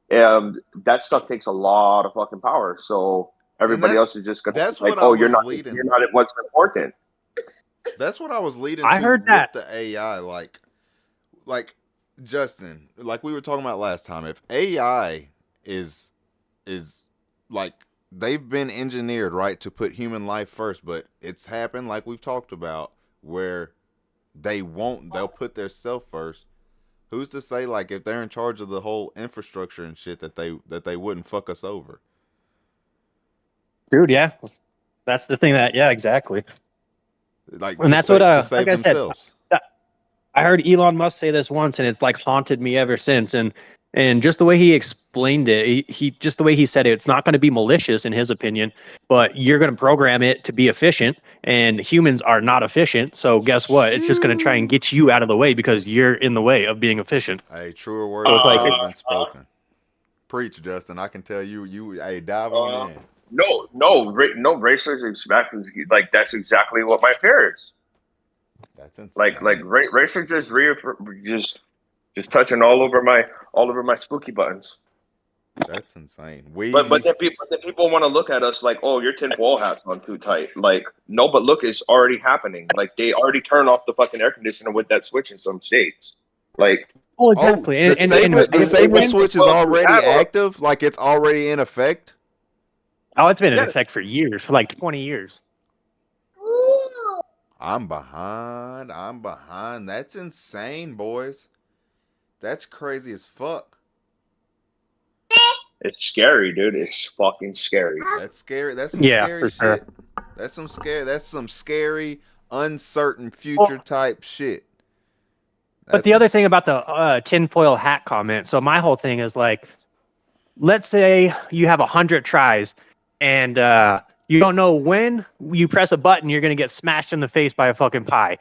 That stuff takes a lot of fucking power. So everybody else is just going to be like, oh, you're not what's important. That's what I was leading to. I heard that with the AI, like Justin, like we were talking about last time. If AI is like they've been engineered right to put human life first, but it's happened like we've talked about where they'll put their self first. Who's to say like if they're in charge of the whole infrastructure and shit that they wouldn't fuck us over? Dude, yeah. That's the thing exactly. Like, and that's what like I said, I heard Elon Musk say this once, and it's like haunted me ever since. And just the way he explained it, he just the way he said it, it's not going to be malicious in his opinion, but you're going to program it to be efficient, and humans are not efficient. So guess what? It's just going to try and get you out of the way because you're in the way of being efficient. Hey, truer words have been spoken. Preach, Justin. I can tell you. Hey, dive on in. No, racers exactly like that's exactly what my fear is. That's insane. Like racers just touching all over my spooky buttons. That's insane. But then people want to look at us like, oh, your tinfoil hat's on too tight. Like, no, but look, it's already happening. Like, they already turned off the fucking air conditioner with that switch in some states. Like, oh, exactly. The Saber switch is already active. Like, it's already in effect. Oh, it's been in effect for years, for like 20 years. I'm behind. That's insane, boys. That's crazy as fuck. It's scary, dude. It's fucking scary. That's scary. That's some scary shit. Sure. That's some scary, uncertain future type shit. But the other thing about the tinfoil hat comment, so my whole thing is like, let's say you have 100 tries and you don't know when you press a button, you're going to get smashed in the face by a fucking pie.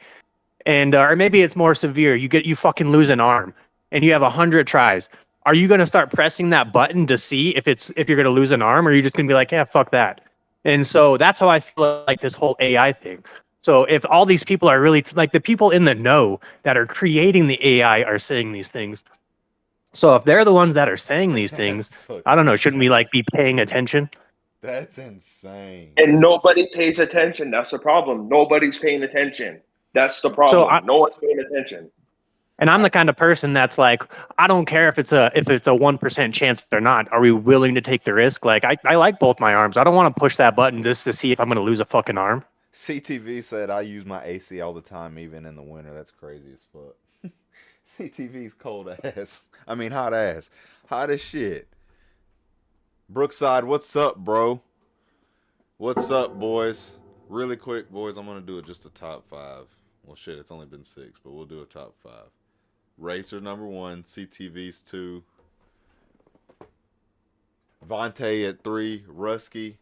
And or maybe it's more severe. You fucking lose an arm and you have 100 tries. Are you going to start pressing that button to see if you're going to lose an arm, or are you just going to be like, yeah, fuck that? And so that's how I feel like this whole AI thing. So if all these people are really like the people in the know that are creating the AI are saying these things. So if they're the ones that are saying these things, I don't know, shouldn't we like be paying attention? That's insane. And nobody pays attention. That's the problem. Nobody's paying attention. That's the problem. No one's paying attention. And I'm the kind of person that's like, I don't care if it's a 1% chance or not. Are we willing to take the risk? Like I like both my arms. I don't want to push that button just to see if I'm going to lose a fucking arm. CTV said I use my AC all the time, even in the winter. That's crazy as fuck. CTV's cold ass. I mean, hot ass. Hot as shit. Brookside, what's up, bro? What's up, boys? Really quick, boys, I'm going to do just a top 5. Well, shit, it's only been 6, but we'll do a top 5. Racer number 1, CTV's 2. Vontae at 3, Rusky,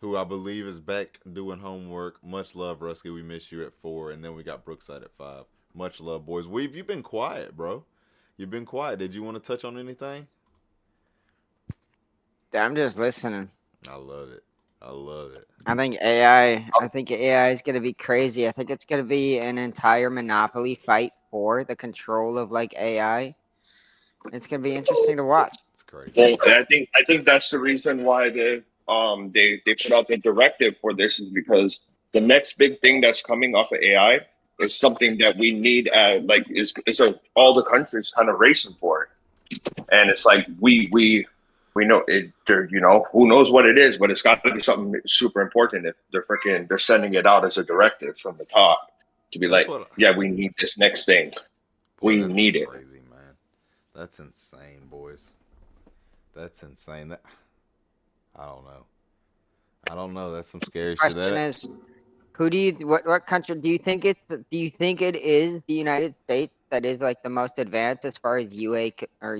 who I believe is back doing homework. Much love, Rusky. We miss you at 4. And then we got Brookside at 5. Much love, boys. Weave, you've been quiet, bro. You've been quiet. Did you want to touch on anything? I'm just listening. I love it. I think AI is going to be crazy. I think it's going to be an entire monopoly fight for the control of like AI. It's going to be interesting to watch. It's crazy. Well, I think that's the reason why they put out the directive for this, is because the next big thing that's coming off of AI is something that we need all the countries kind of racing for it. And it's like we know it, who knows what it is, but it's got to be something super important if they're sending it out as a directive from the top to be we need this next thing. We need it. Crazy, man. That's insane, boys. That's insane. I don't know. That's some scary shit. Question is, what country do you think it is the United States that is like the most advanced as far as UI or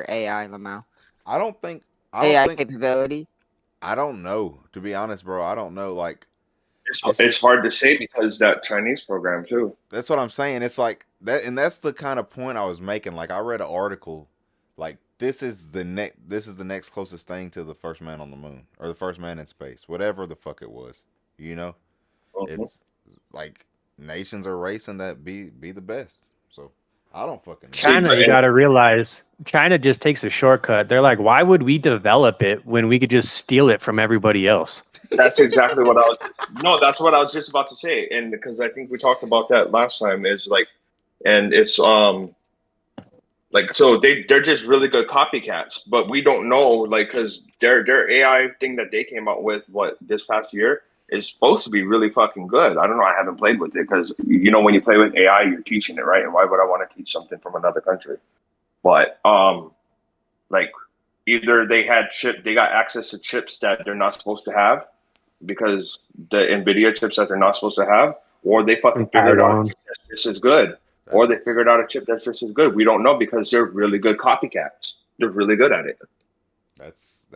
AI, Lamau? I don't think AI capability. I don't know, to be honest, bro. I don't know. Like, it's hard to say because that Chinese program too. That's what I'm saying. It's like that, and that's the kind of point I was making. Like, I read an article, like this is the next closest thing to the first man on the moon or the first man in space, whatever the fuck it was. You know, it's like nations are racing to be the best. So I don't fucking know. China, you gotta realize, China just takes a shortcut. They're like, why would we develop it when we could just steal it from everybody else? That's exactly what that's what I was just about to say. And because I think we talked about that last time, is like, and it's like, so they're just really good copycats, but we don't know, like, because their AI thing that they came out with this past year is supposed to be really fucking good. I don't know. I haven't played with it because, when you play with AI, you're teaching it, right? And why would I want to teach something from another country? But like, either they got access to chips that they're not supposed to have because the NVIDIA chips that they're not supposed to have, or they fucking figured out a chip that's just as good, or they figured out a chip that's just as good. We don't know because they're really good copycats. They're really good at it.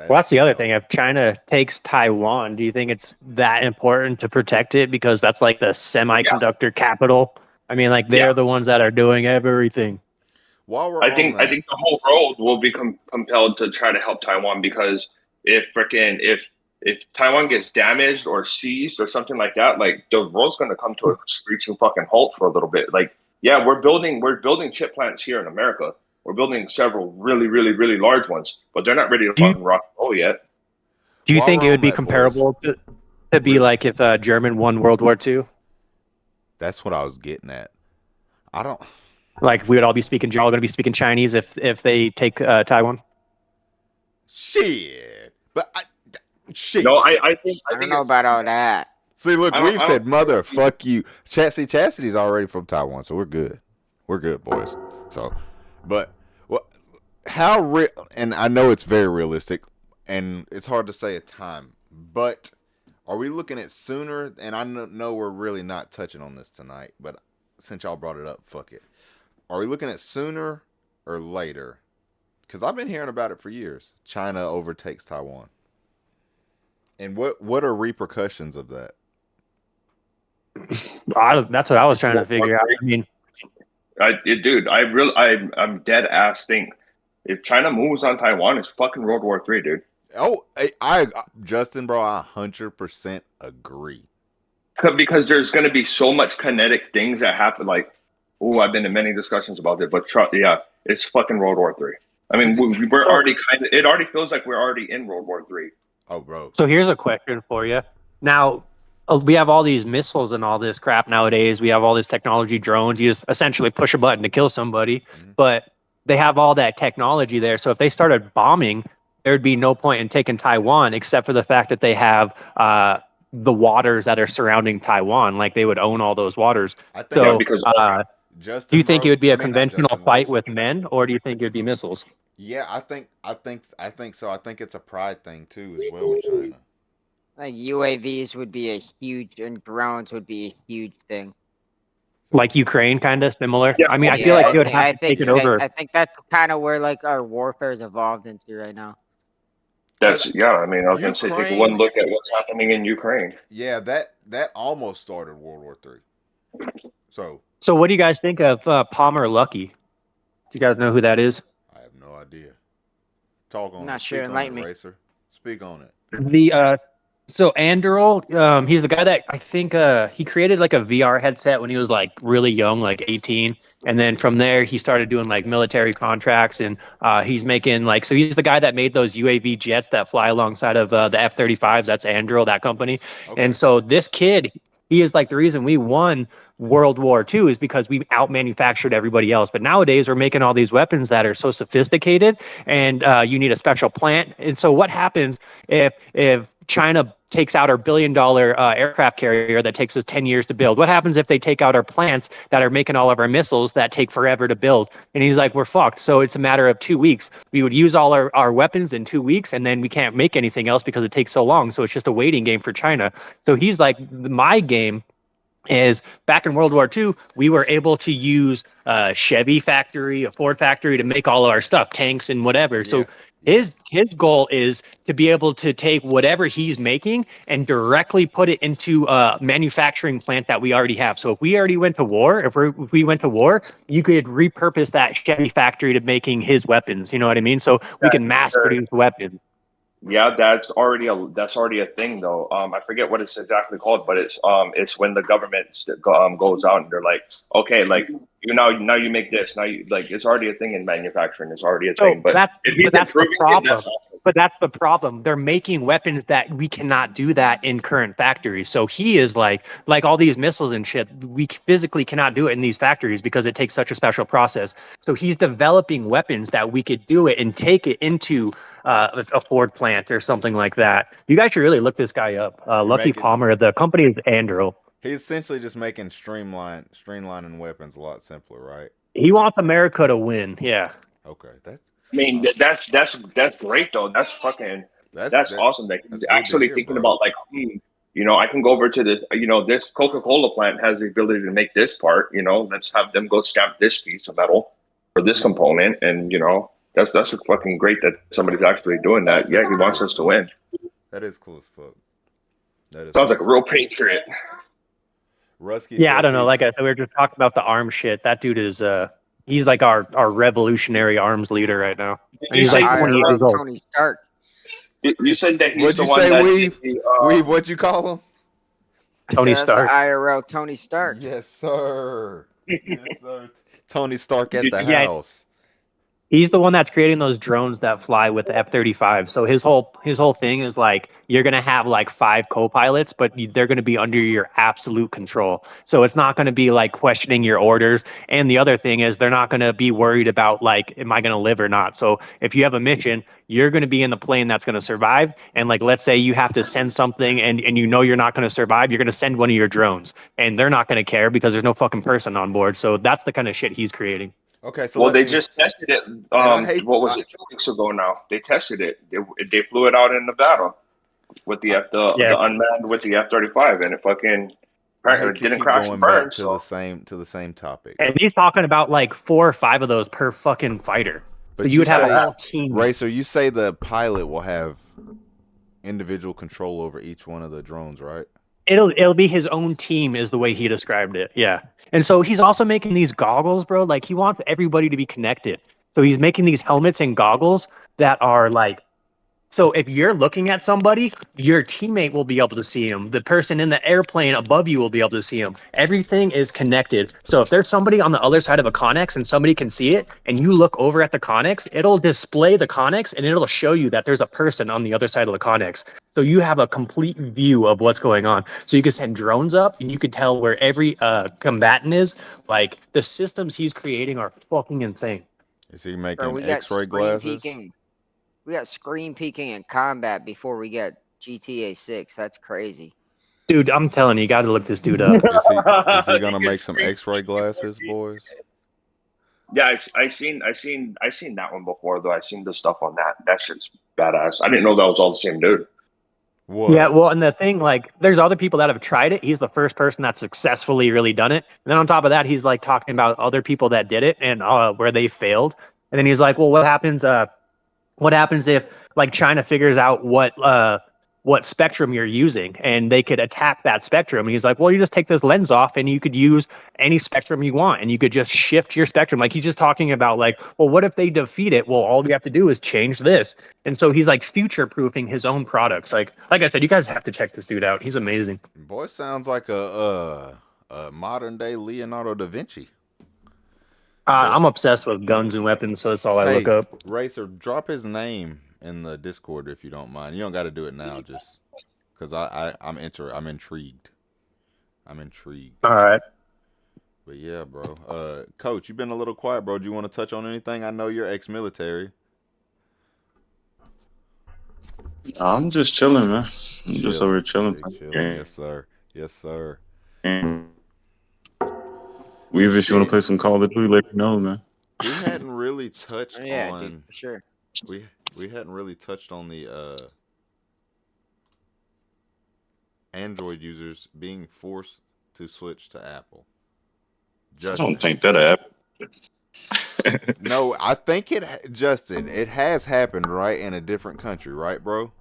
That's the other thing. If China takes Taiwan, do you think it's that important to protect it? Because that's like the semiconductor capital. I mean, like they're the ones that are doing everything. I think the whole world will become compelled to try to help Taiwan, because if Taiwan gets damaged or seized or something like that, like the world's going to come to a screeching fucking halt for a little bit. Like, yeah, we're building chip plants here in America. We're building several really, really, really large ones, but they're not ready to fucking rock and roll yet. Do you think it would be comparable to be like if German won World War II? That's what I was getting at. I don't. Like, we would all going to be speaking Chinese if they take Taiwan? Shit. But Shit. No, I think I don't know about all that. See, look, we've said mother, see, fuck you. Chastity's already from Taiwan, so we're good. We're good, boys. So, but how real? And I know it's very realistic, and it's hard to say a time. But are we looking at sooner? And I know we're really not touching on this tonight, but since y'all brought it up, fuck it. Are we looking at sooner or later? Because I've been hearing about it for years. China overtakes Taiwan. And what are repercussions of that? That's what I was trying to figure out. I mean, dude, I'm dead ass think if China moves on Taiwan, it's fucking World War III, dude. Oh, Justin, bro, I 100% agree. Because there's going to be so much kinetic things that happen. Like, I've been in many discussions about it, but yeah, it's fucking World War III. I mean, we're already it already feels like we're already in World War III. Oh, bro. So here's a question for you. Now, we have all these missiles and all this crap nowadays. We have all this technology, drones. You just essentially push a button to kill somebody, but they have all that technology there. So if they started bombing, there would be no point in taking Taiwan except for the fact that they have the waters that are surrounding Taiwan. Like they would own all those waters. I think so, because Justin, do you think bro, it would be a not conventional Justin, fight with men, or do you think it would be missiles? Yeah, I think so. I think it's a pride thing too, as well with China. Like UAVs would be a huge, and drones would be a huge thing. Like Ukraine, kind of similar. Yeah, I mean, I feel like you would have to take it over. I think that's kind of where like our warfare is evolved into right now. I mean, I was going to say, take one look at what's happening in Ukraine. Yeah, that almost started World War III. So what do you guys think of Palmer Luckey? Do you guys know who that is? I have no idea. Talk on Not it. sure. Speak on Enlighten it, me. Racer. Speak on it. So Anduril, he's the guy that I think he created like a VR headset when he was like really young, like 18. And then from there, he started doing like military contracts, and he's making like, so he's the guy that made those UAV jets that fly alongside of the F-35s. That's Anduril, that company. Okay. And so this kid, he is like the reason we won World War II is because we out-manufactured everybody else. But nowadays we're making all these weapons that are so sophisticated, and you need a special plant. And so what happens if China takes out our billion-dollar aircraft carrier that takes us 10 years to build? What happens if they take out our plants that are making all of our missiles that take forever to build? And he's like, we're fucked. So it's a matter of 2 weeks. We would use all our weapons in 2 weeks, and then we can't make anything else because it takes so long. So it's just a waiting game for China. So he's like, my game is back in World War II, we were able to use a Chevy factory, a Ford factory to make all of our stuff, tanks and whatever. Yeah. So his goal is to be able to take whatever he's making and directly put it into a manufacturing plant that we already have. So if we already went to war, if we went to war, you could repurpose that Chevy factory to making his weapons. You know what I mean? So we can mass produce weapons. Yeah, that's already a thing though. I forget what it's exactly called, but it's when the government goes out and they're like, okay, like now you make this, now you like, it's already a thing in manufacturing. It's already a thing, but that's the problem. But that's the problem. They're making weapons that we cannot do that in current factories. So he is like all these missiles and shit, we physically cannot do it in these factories because it takes such a special process. So he's developing weapons that we could do it and take it into a Ford plant or something like that. You guys should really look this guy up. Lucky Palmer, the company is Anduril. He's essentially just making streamlining weapons a lot simpler, right? He wants America to win. Yeah. Okay. I mean, that's great though. That's fucking that's awesome. That he's actually thinking about like, I can go over to this. This Coca-Cola plant has the ability to make this part. Let's have them go stamp this piece of metal for this component, and that's fucking great that somebody's actually doing that. Yeah, he wants us to win. That is cool as fuck. That sounds like a real patriot. Rusky. Yeah, I don't know. Like I said, we were just talking about the arms shit. That dude is he's like our revolutionary arms leader right now. He's like 28 years old. Tony Stark. You said that he's the one that... What'd you say, Weave? What'd you call him? Tony Stark. IRL Tony Stark. Yes, sir. Yes, sir. Tony Stark at the house. He's the one that's creating those drones that fly with the F-35. So his whole thing is like you're gonna have like 5 co-pilots, but they're gonna be under your absolute control. So it's not gonna be like questioning your orders. And the other thing is they're not gonna be worried about like, am I gonna live or not? So if you have a mission, you're gonna be in the plane that's gonna survive. And like, let's say you have to send something and you know you're not gonna survive, you're gonna send one of your drones, and they're not gonna care because there's no fucking person on board. So that's the kind of shit he's creating. Okay, so well, they just tested it. What was it? 2 weeks ago now. They tested it. They flew it out in Nevada with the unmanned with the F-35, and it fucking didn't crash and burn. To the same topic. And he's talking about like 4 or 5 of those per fucking fighter. But so you would have a whole team. Racer, you say the pilot will have individual control over each one of the drones, right? It'll be his own team is the way he described it. Yeah. And so he's also making these goggles, bro. Like he wants everybody to be connected. So he's making these helmets and goggles that are like, so if you're looking at somebody, your teammate will be able to see him. The person in the airplane above you will be able to see him. Everything is connected. So if there's somebody on the other side of a Connex and somebody can see it, and you look over at the Connex, it'll display the Connex and it'll show you that there's a person on the other side of the Connex. So you have a complete view of what's going on. So you can send drones up and you can tell where every combatant is. Like the systems he's creating are fucking insane. Is he making X-ray glasses? We got screen peeking in combat before we get GTA 6. That's crazy. Dude, I'm telling you, you got to look this dude up. Is he gonna make some X-ray glasses, boys? Yeah, I seen that one before though. I seen the stuff on that. That shit's badass. I didn't know that was all the same dude. What? Yeah, well, and the thing, like, there's other people that have tried it. He's the first person that's successfully really done it. And then on top of that, he's like talking about other people that did it and where they failed. And then he's like, well, what happens if like China figures out what spectrum you're using and they could attack that spectrum? And he's like, well, you just take this lens off and you could use any spectrum you want and you could just shift your spectrum. Like he's just talking about like, well, what if they defeat it? Well, all we have to do is change this. And so he's like future proofing his own products. Like I said, you guys have to check this dude out. He's amazing. Boy, sounds like a modern day Leonardo da Vinci. I'm obsessed with guns and weapons, so that's all I look up. Racer, drop his name in the Discord if you don't mind. You don't got to do it now, just because I'm intrigued. I'm intrigued. All right. But yeah, bro. Coach, you've been a little quiet, bro. Do you want to touch on anything? I know you're ex-military. I'm just chilling, man. I'm just over here chilling. Yes, sir. Yes, sir. If you want to play some Call of Duty, let me know, man. We hadn't really touched on. Dude, for sure. We hadn't really touched on the Android users being forced to switch to Apple. I don't think that happened. No, I think Justin, it has happened, right, in a different country, right, bro?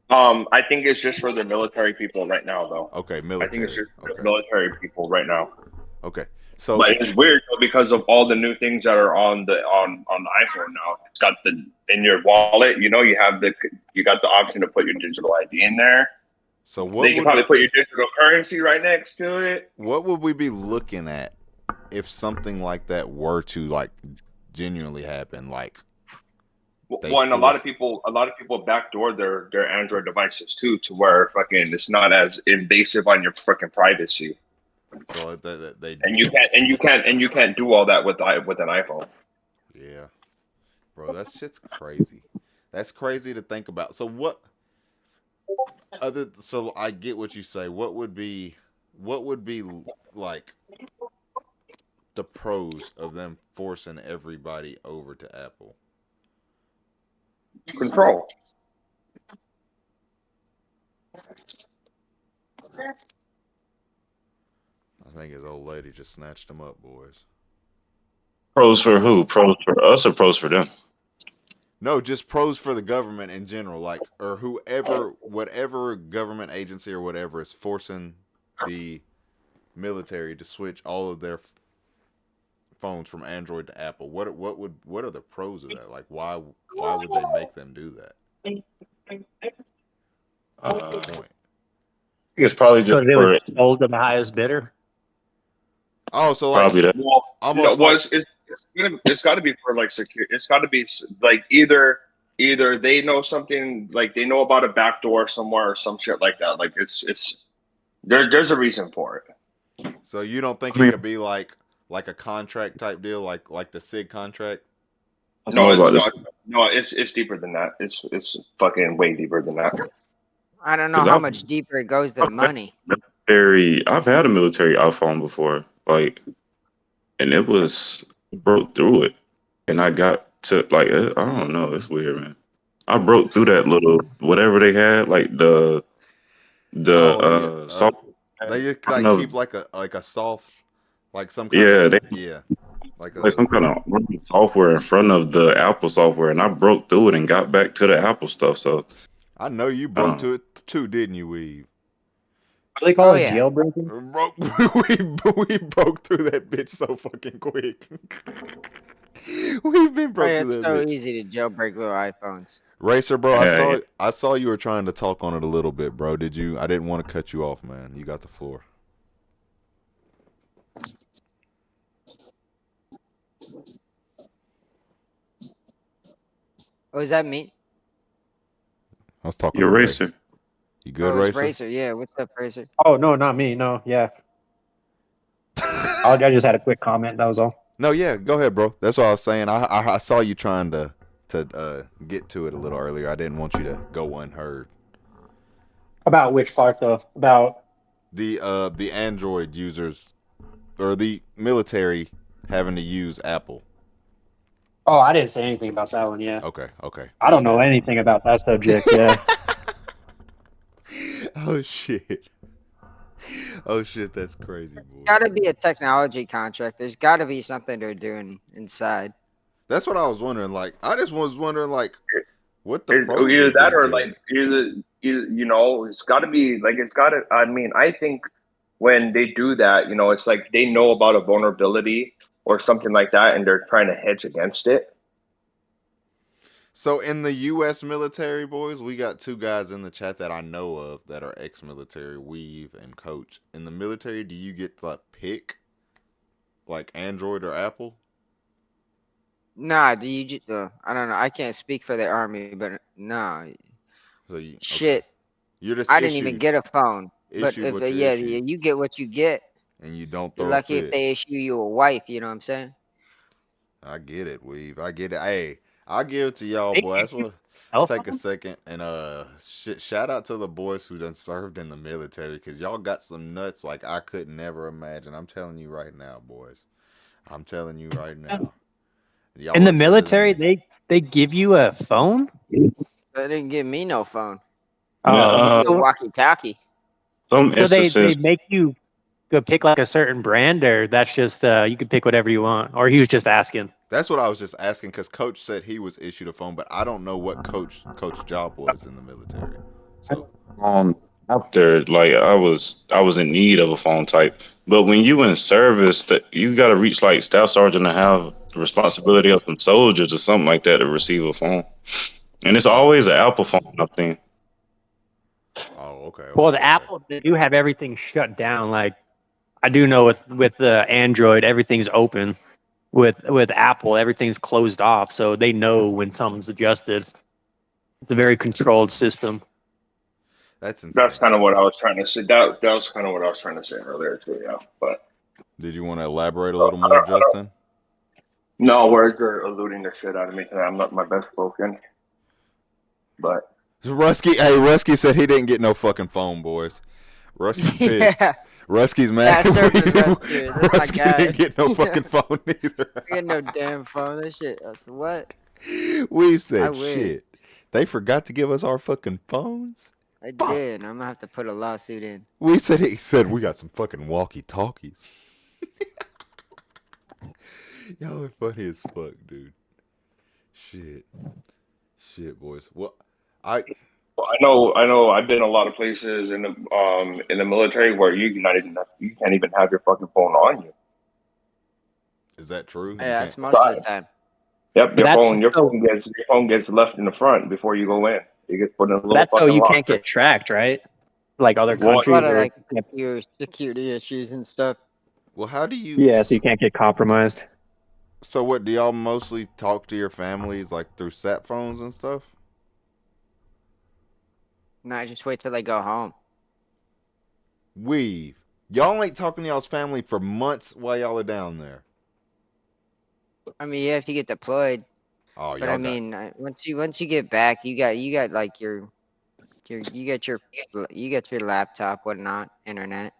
I think it's just for the military people right now, though. Okay, military. I think it's just for the military people right now. Okay. So, but it's weird though, because of all the new things that are on the iPhone now. It's got in your wallet. You know, you got the option to put your digital ID in there. So what? Then you probably put your digital currency right next to it. What would we be looking at if something like that were to like genuinely happen? Like, and a lot of people backdoor their Android devices too, to where fucking it's not as invasive on your freaking privacy. So you can't do all that with an iPhone. Yeah, bro, that shit's crazy. That's crazy to think about. So so I get what you say. What would be like the pros of them forcing everybody over to Apple? Control. I think his old lady just snatched him up, boys. Pros for who? Pros for us or pros for them? No, just pros for the government in general, like, or whatever government agency or whatever is forcing the military to switch all of their phones from Android to Apple. What are the pros of that? Like, why would they make them do that? What's the point? I think it's probably just they were sold to the highest bidder. Oh, so probably like, that. almost it's got to be for like secure. It's got to be like either they know something, like they know about a backdoor somewhere or some shit like that. Like it's there's a reason for it. So you don't think it could be like a contract type deal, like the SIG contract? No, it's deeper than that. It's fucking way deeper than that. I don't know how much deeper it goes than money. I've had a military iPhone before, like, and it was broke through it, and I got to like I don't know, it's weird, man. I broke through that little whatever they had, like the soft. They just like keep like a soft, like some kind like some kind of software in front of the Apple software, and I broke through it and got back to the Apple stuff. So I know you broke to it too, didn't you, Weave? What do they call it? Jailbreaking? We broke through that bitch so fucking quick. We've been broke through that It's so bitch. easy to jailbreak little iPhones. Racer, bro, I saw you were trying to talk on it a little bit, bro. Did you? I didn't want to cut you off, man. You got the floor. Oh, is that me? I was talking to Racer. You good, Racer? Racer, yeah. What's up, Racer? Oh, no, not me. No, yeah. I just had a quick comment. That was all. No, yeah, go ahead, bro. That's what I was saying. I saw you trying to get to it a little earlier. I didn't want you to go unheard. About which part, though? About the Android users or the military having to use Apple. Oh, I didn't say anything about that one. Yeah. Okay. I don't know anything about that subject. Yeah. Oh shit, that's crazy, boy. Got to be a technology contract. There's got to be something they're doing inside. That's what I was wondering. Like, I just was wondering, like, what the either that or like either you know, it's got to be like it's got to. I mean, I think when they do that, you know, it's like they know about a vulnerability or something like that, and they're trying to hedge against it. So in the U.S. military, boys, we got two guys in the chat that I know of that are ex-military, Weave and Coach. In the military, do you get to pick like Android or Apple? Nah, do you? I don't know. I can't speak for the army, but nah. So shit. You're just I didn't even get a phone. But if, you get what you get. And you don't throw You're lucky if they issue you a wife. You know what I'm saying? I get it, Weave. I get it. Hey, I'll give it to y'all, boy. That's what. Take a second and shout out to the boys who done served in the military, because y'all got some nuts like I could never imagine. I'm telling you right now, boys. I'm telling you right now. In the military, they give you a phone? They didn't give me no phone. Walkie-talkie. So they make you go pick like a certain brand, or that's just you can pick whatever you want? Or he was just asking? That's what I was just asking, because Coach said he was issued a phone, but I don't know what Coach job was in the military. So after like I was in need of a phone type, but when you in service, that you got to reach like staff sergeant to have the responsibility of some soldiers or something like that to receive a phone, and it's always an Apple phone, I think. Oh, okay. Well, the Apple, they do have everything shut down. Like I do know with the Android, everything's open. With Apple, everything's closed off, so they know when something's adjusted. It's a very controlled system. That's insane. That's kind of what I was trying to say. That was kind of what I was trying to say earlier too. Yeah, but did you want to elaborate a little more, Justin? No, words are eluding the shit out of me today. I'm not my best spoken. But Rusky said he didn't get no fucking phone, boys. Rusky's pissed. Yeah. Rusky's mad. Rusky didn't get no fucking phone either. I get no damn phone. That shit. I said, what? We've said shit. They forgot to give us our fucking phones. I did. I'm gonna have to put a lawsuit in. He said we got some fucking walkie-talkies. Y'all are funny as fuck, dude. Shit, boys. Well, I know. I've been a lot of places in the military where you can't even have your fucking phone on you. Is that true? Yeah, it's most of the time. Yep, your phone gets left in the front before you go in. It gets put in a little. That's so you locker. Can't get tracked, right? Like other countries, like your security issues and stuff. Well, how do you? Yeah, so you can't get compromised. So what, do y'all mostly talk to your families like through sat phones and stuff? No, just wait till they go home. Weave. Y'all ain't talking to y'all's family for months while y'all are down there. I mean, yeah, if you get deployed. Oh, But I mean, once you get back, you got like you got your laptop, whatnot, internet.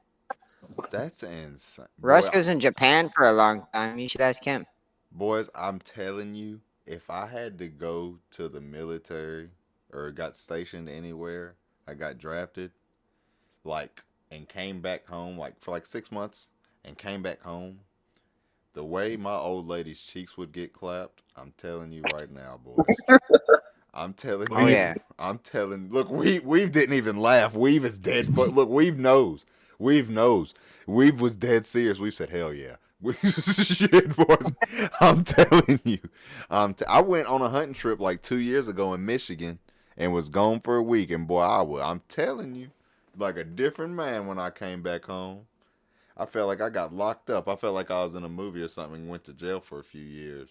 That's insane. Russ was in Japan for a long time. You should ask him. Boys, I'm telling you, if I had to go to the military or got stationed anywhere, I got drafted, like, and came back home, like, for like 6 months, and came back home, the way my old lady's cheeks would get clapped, I'm telling you right now, boys. I'm telling you. Oh, yeah. I'm telling. Look, Weave didn't even laugh. Weave is dead. Look, Weave knows. Weave knows. Weave was dead serious. Weave said, "Hell yeah." Shit, boys. I'm telling you. I went on a hunting trip like 2 years ago in Michigan and was gone for a week. And boy, I'm telling you, like a different man when I came back home. I felt like I got locked up. I felt like I was in a movie or something and went to jail for a few years.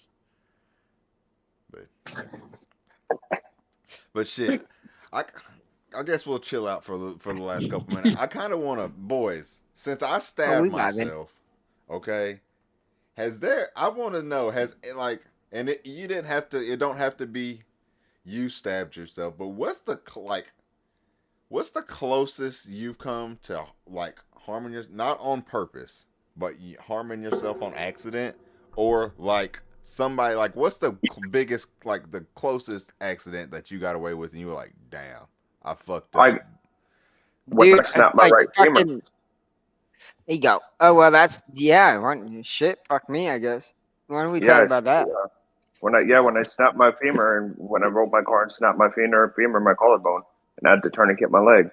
But shit, I guess we'll chill out for the last couple minutes. I kind of want to, boys, since I stabbed myself, okay? I want to know, like, and you didn't have to, it don't have to be you stabbed yourself, but what's the closest you've come to like harming yourself, not on purpose, but harming yourself on accident, or like somebody, like, what's the biggest, like, the closest accident that you got away with and you were like, damn, I fucked up? I snapped my right femur. There you go. Oh, well, that's, yeah, shit, fuck me, I guess. Why don't we talk about that? When I snapped my femur, and when I rolled my car and snapped my femur, my collarbone, and I had to tourniquet my leg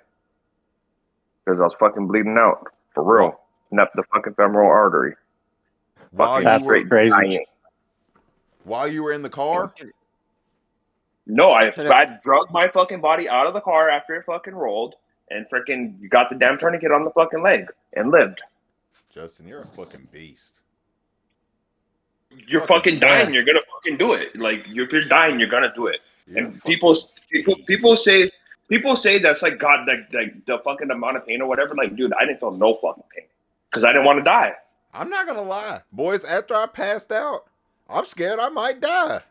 because I was fucking bleeding out for real. Snapped the fucking femoral artery. That's crazy. Dying. While you were in the car? No, I drug my fucking body out of the car after it fucking rolled and freaking got the damn tourniquet on the fucking leg and lived. Justin, you're a fucking beast. You're fucking dying. You're gonna fucking do it. Like, if you're dying, you're gonna do it. And people say that's like God, like the fucking amount of pain or whatever. Like, dude, I didn't feel no fucking pain because I didn't want to die. I'm not gonna lie, boys. After I passed out, I'm scared I might die.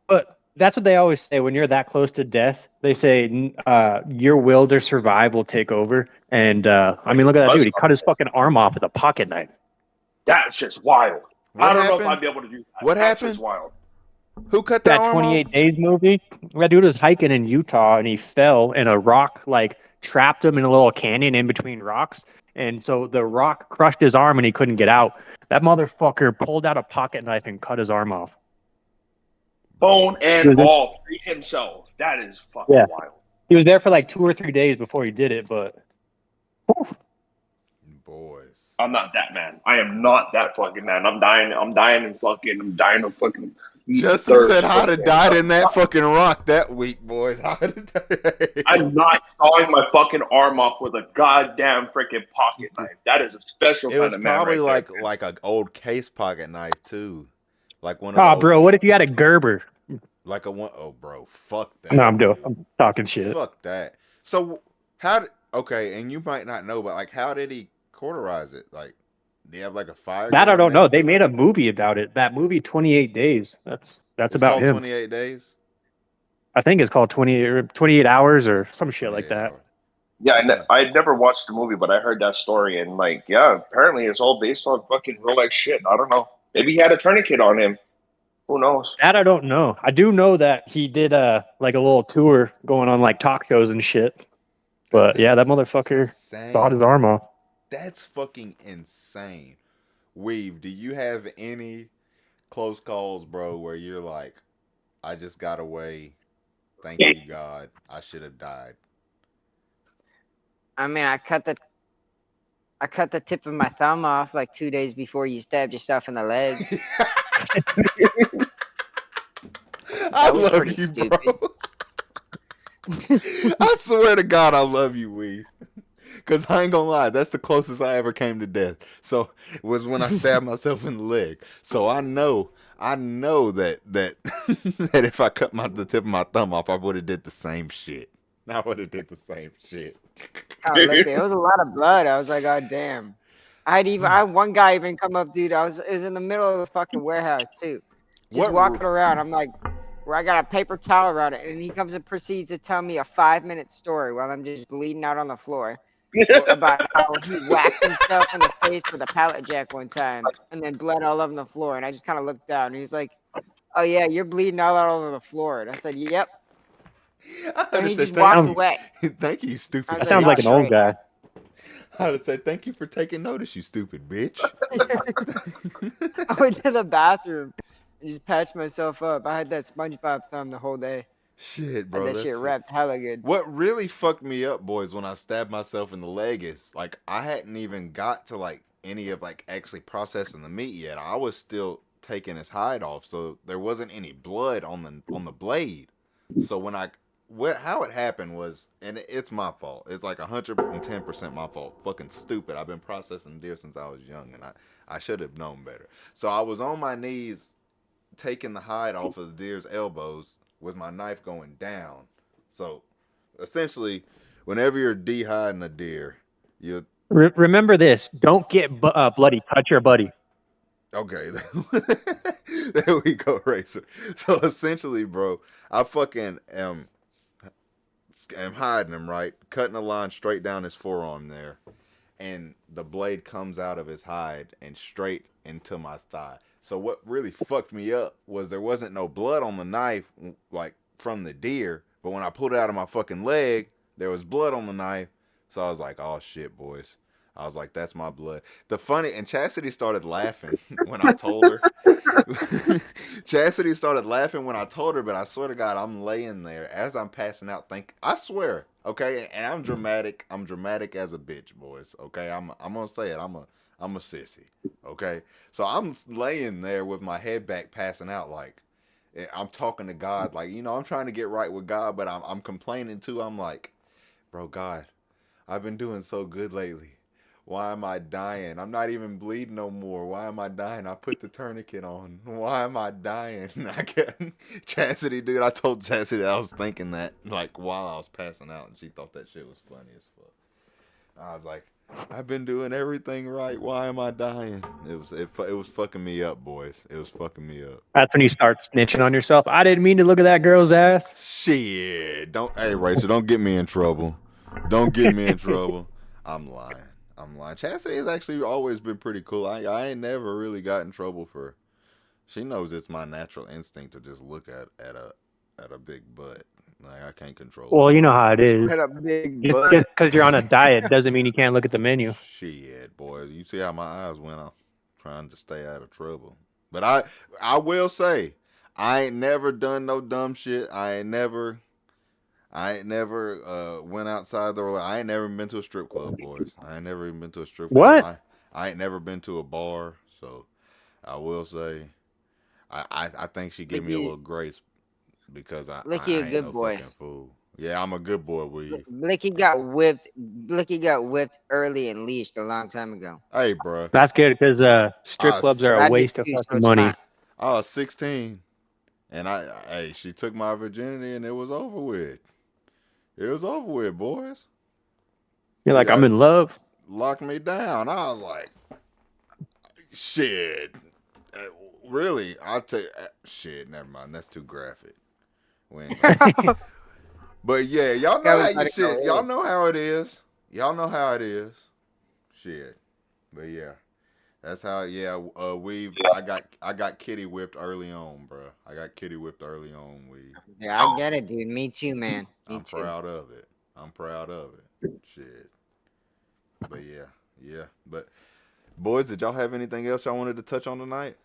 But that's what they always say when you're that close to death. They say your will to survive will take over. And I mean, look at that dude. He cut his fucking arm off with a pocket knife. That's just wild. I don't know if I'd be able to do that. What happened? That's wild. Who cut that arm 28 off? Days movie? That dude was hiking in Utah and he fell and a rock like trapped him in a little canyon in between rocks. And so the rock crushed his arm and he couldn't get out. That motherfucker pulled out a pocket knife and cut his arm off. Bone and all, treat himself. That is fucking wild. He was there for like 2 or 3 days before he did it, but boys. I'm not that man. I am not that fucking man. I'm dying of fucking Justin said I'd have died in that fucking rock that week, boys. I'm not sawing my fucking arm off with a goddamn freaking pocket knife. That is a special kind of man. It was probably right like an old case pocket knife too. Like one of Oh, bro, what if you had a Gerber? Like a one, oh, bro, fuck that. No, I'm talking shit. Fuck that. So, okay, and you might not know, but like, how did he cauterize it? Like, do you have like a fire? That I don't know. They made a movie about it. That movie, 28 Days. That's about him. 28 Days? I think it's called 28 Hours or some shit like that. Hours. Yeah, I'd never watched the movie, but I heard that story, and like, yeah, apparently it's all based on fucking real life shit. I don't know. Maybe he had a tourniquet on him. Who knows? That I don't know. I do know that he did like a little tour going on like talk shows and shit. But yeah, that motherfucker sawed his arm off. That's fucking insane. Weave, do you have any close calls, bro, where you're like, I just got away. Thank you, God. I should have died. I mean, I cut the tip of my thumb off like 2 days before you stabbed yourself in the leg. I love you, stupid. Bro. I swear to God, I love you, Weave. Because I ain't gonna lie, that's the closest I ever came to death. So it was when I stabbed myself in the leg. So I know that that if I cut the tip of my thumb off, I would have did the same shit. I would have did the same shit. It was a lot of blood. I was like, oh damn. I had one guy even come up, dude. It was in the middle of the fucking warehouse too. Just walking around. I'm like, where I got a paper towel around it, and he comes and proceeds to tell me a 5-minute story while I'm just bleeding out on the floor about how he whacked himself in the face with a pallet jack one time, and then bled all over the floor. And I just kind of looked down, and he's like, "Oh yeah, you're bleeding all over the floor." And I said, "Yep." And he just walked away. Thank you, stupid. That sounds like an old guy. I would say, thank you for taking notice, you stupid bitch. I went to the bathroom and just patched myself up. I had that SpongeBob thumb the whole day. Shit, bro. That shit wrapped hella good. What really fucked me up, boys, when I stabbed myself in the leg is, like, I hadn't even got to, like, any of, like, actually processing the meat yet. I was still taking his hide off, so there wasn't any blood on the blade. So how it happened was, and it's my fault. It's like 110% my fault. Fucking stupid. I've been processing deer since I was young, and I should have known better. So I was on my knees taking the hide off of the deer's elbows with my knife going down. So essentially, whenever you're dehiding a deer, you remember this. Don't get bloody. Touch your buddy. Okay, there we go, Racer. So essentially, bro, I fucking am hiding him, right? Cutting a line straight down his forearm there. And the blade comes out of his hide and straight into my thigh. So what really fucked me up was there wasn't no blood on the knife, like, from the deer. But when I pulled it out of my fucking leg, there was blood on the knife. So I was like, oh, shit, boys. I was like, that's my blood. And Chastity started laughing when I told her. Chastity started laughing when I told her, but I swear to God, I'm laying there as I'm passing out. I swear, okay? And I'm dramatic. I'm dramatic as a bitch, boys, okay? I'm going to say it. I'm a sissy, okay? So I'm laying there with my head back passing out like, I'm talking to God. Like, you know, I'm trying to get right with God, but I'm complaining too. I'm like, bro, God, I've been doing so good lately. Why am I dying? I'm not even bleeding no more. Why am I dying? I put the tourniquet on. Why am I dying? Chastity, dude, I told Chastity that I was thinking that, like, while I was passing out, and she thought that shit was funny as fuck. I was like, I've been doing everything right. Why am I dying? It was fucking me up, boys. It was fucking me up. That's when you start snitching on yourself. I didn't mean to look at that girl's ass. Shit. Hey, Racer, don't get me in trouble. Don't get me in trouble. I'm lying. Chastity has actually always been pretty cool. I ain't never really got in trouble for. She knows it's my natural instinct to just look at a big butt. Like, I can't control it. Well, you know how it is. At a big Just butt. because you're on a diet doesn't mean you can't look at the menu. Shit, boy. You see how my eyes went off trying to stay out of trouble. But I will say, I ain't never done no dumb shit. I ain't never went outside I ain't never been to a strip club, boys. I ain't never even been to a strip club. What? I ain't never been to a bar, so I will say I think she gave me a little grace because I Blicky a ain't good no boy. fucking fool. Yeah, I'm a good boy, Weave. Blicky got whipped. Blicky got whipped early and leashed a long time ago. Hey, bro. That's good because strip clubs are a waste of fucking money. I was 16, and she took my virginity, and it was over with. It was over with, boys. You're like, I'm in love. Locked me down. I was like, shit. Really? I'll tell you. Shit, never mind. That's too graphic. But yeah, y'all know how y'all know how it is. Y'all know how it is. Shit. But yeah. That's how, I got kitty whipped early on, bro. I got kitty whipped early on, Yeah, I get it, dude. Me too, man. I'm proud of it. Shit. But yeah. But boys, did y'all have anything else y'all wanted to touch on tonight?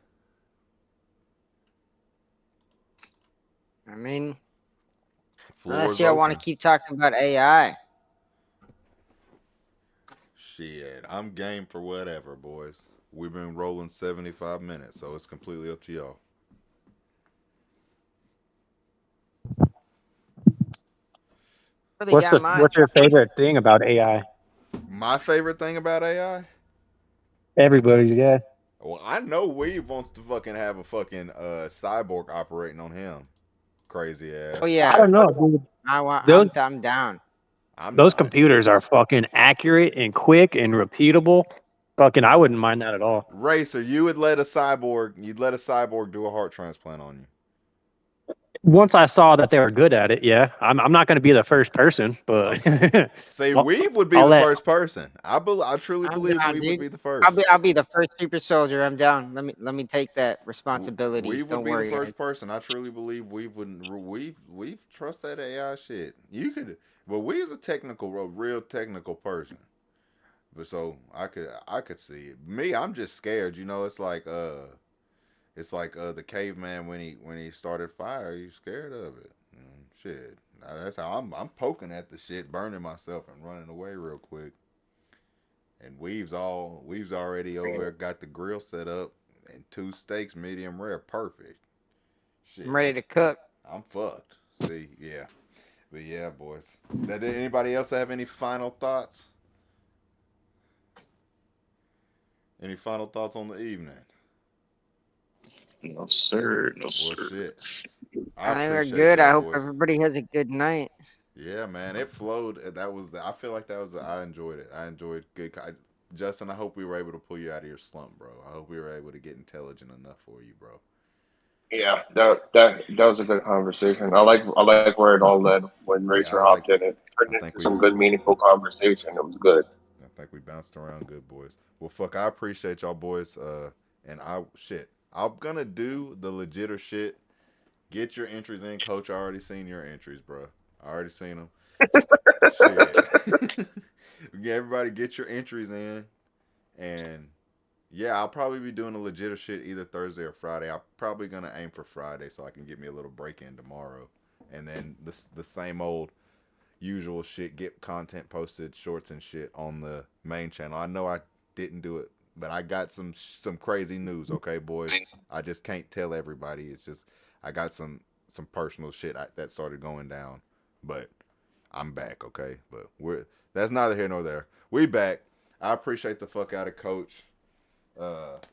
I mean, unless y'all want to keep talking about AI. Shit, I'm game for whatever, boys. We've been rolling 75 minutes, so it's completely up to y'all. What's your favorite thing about AI? My favorite thing about AI? Everybody's, yeah. Well, I know Weave wants to fucking have a fucking cyborg operating on him. Crazy ass. Oh yeah. I don't know, dude. I'm down. Those computers are fucking accurate and quick and repeatable. Fucking, I wouldn't mind that at all. Racer, you'd let a cyborg do a heart transplant on you. Once I saw that they were good at it, yeah. I'm not going to be the first person, but say Weave would be the first person. I truly believe Weave would be the first. I'll be the first super soldier. I'm down. Let me take that responsibility. Weave would Don't be worry, the first guys. person. I truly believe Weave wouldn't. Weave trust that AI shit. You could, but Weave's a real technical person. But so I could see it. Me, I'm just scared. You know, it's like the caveman when he started fire. You scared of it? Shit. That's how I'm poking at the shit, burning myself and running away real quick. And Weave's already over there, got the grill set up and 2 steaks, medium rare, perfect. Shit. I'm ready to cook. I'm fucked. See, yeah. But yeah, boys. Did anybody else have any final thoughts? Any final thoughts on the evening? No, sir. No, sir. Well, shit. I think we're good. I hope everybody has a good night. Yeah, man. It flowed. I feel like I enjoyed it. I enjoyed good. Justin, I hope we were able to pull you out of your slump, bro. I hope we were able to get intelligent enough for you, bro. Yeah, that was a good conversation. I like where it all led when Racer hopped in. It turned into some good, meaningful conversation. It was good. I think we bounced around good, boys. Well, fuck, I appreciate y'all, boys. And I'm gonna do the legitter shit. Get your entries in, Coach. I already seen your entries, bro. I already seen them. Shit. Everybody get your entries in. And yeah, I'll probably be doing the legitter shit either Thursday or Friday. I'm probably gonna aim for Friday so I can get me a little break in tomorrow. And then the same old usual shit, get content posted, shorts and shit on the main channel. I know I didn't do it, but I got some crazy news, okay, boys? I just can't tell everybody. It's just I got some personal shit that started going down, but I'm back, okay? But that's neither here nor there. We back. I appreciate the fuck out of Coach,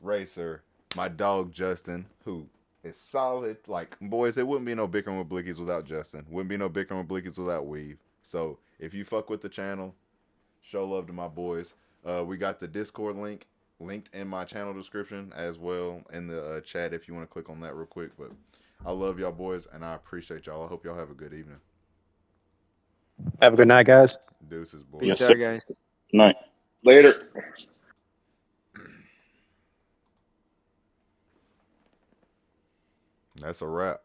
Racer, my dog Justin, who is solid. Like, boys, it wouldn't be no Bickering with Blickies without Justin. Wouldn't be no Bickering with Blickies without Weave. So if you fuck with the channel, show love to my boys. We got the Discord link linked in my channel description as well in the chat if you want to click on that real quick. But I love y'all, boys, and I appreciate y'all. I hope y'all have a good evening. Have a good night, guys. Deuces, boys. Peace out, guys. Night. Later. That's a wrap.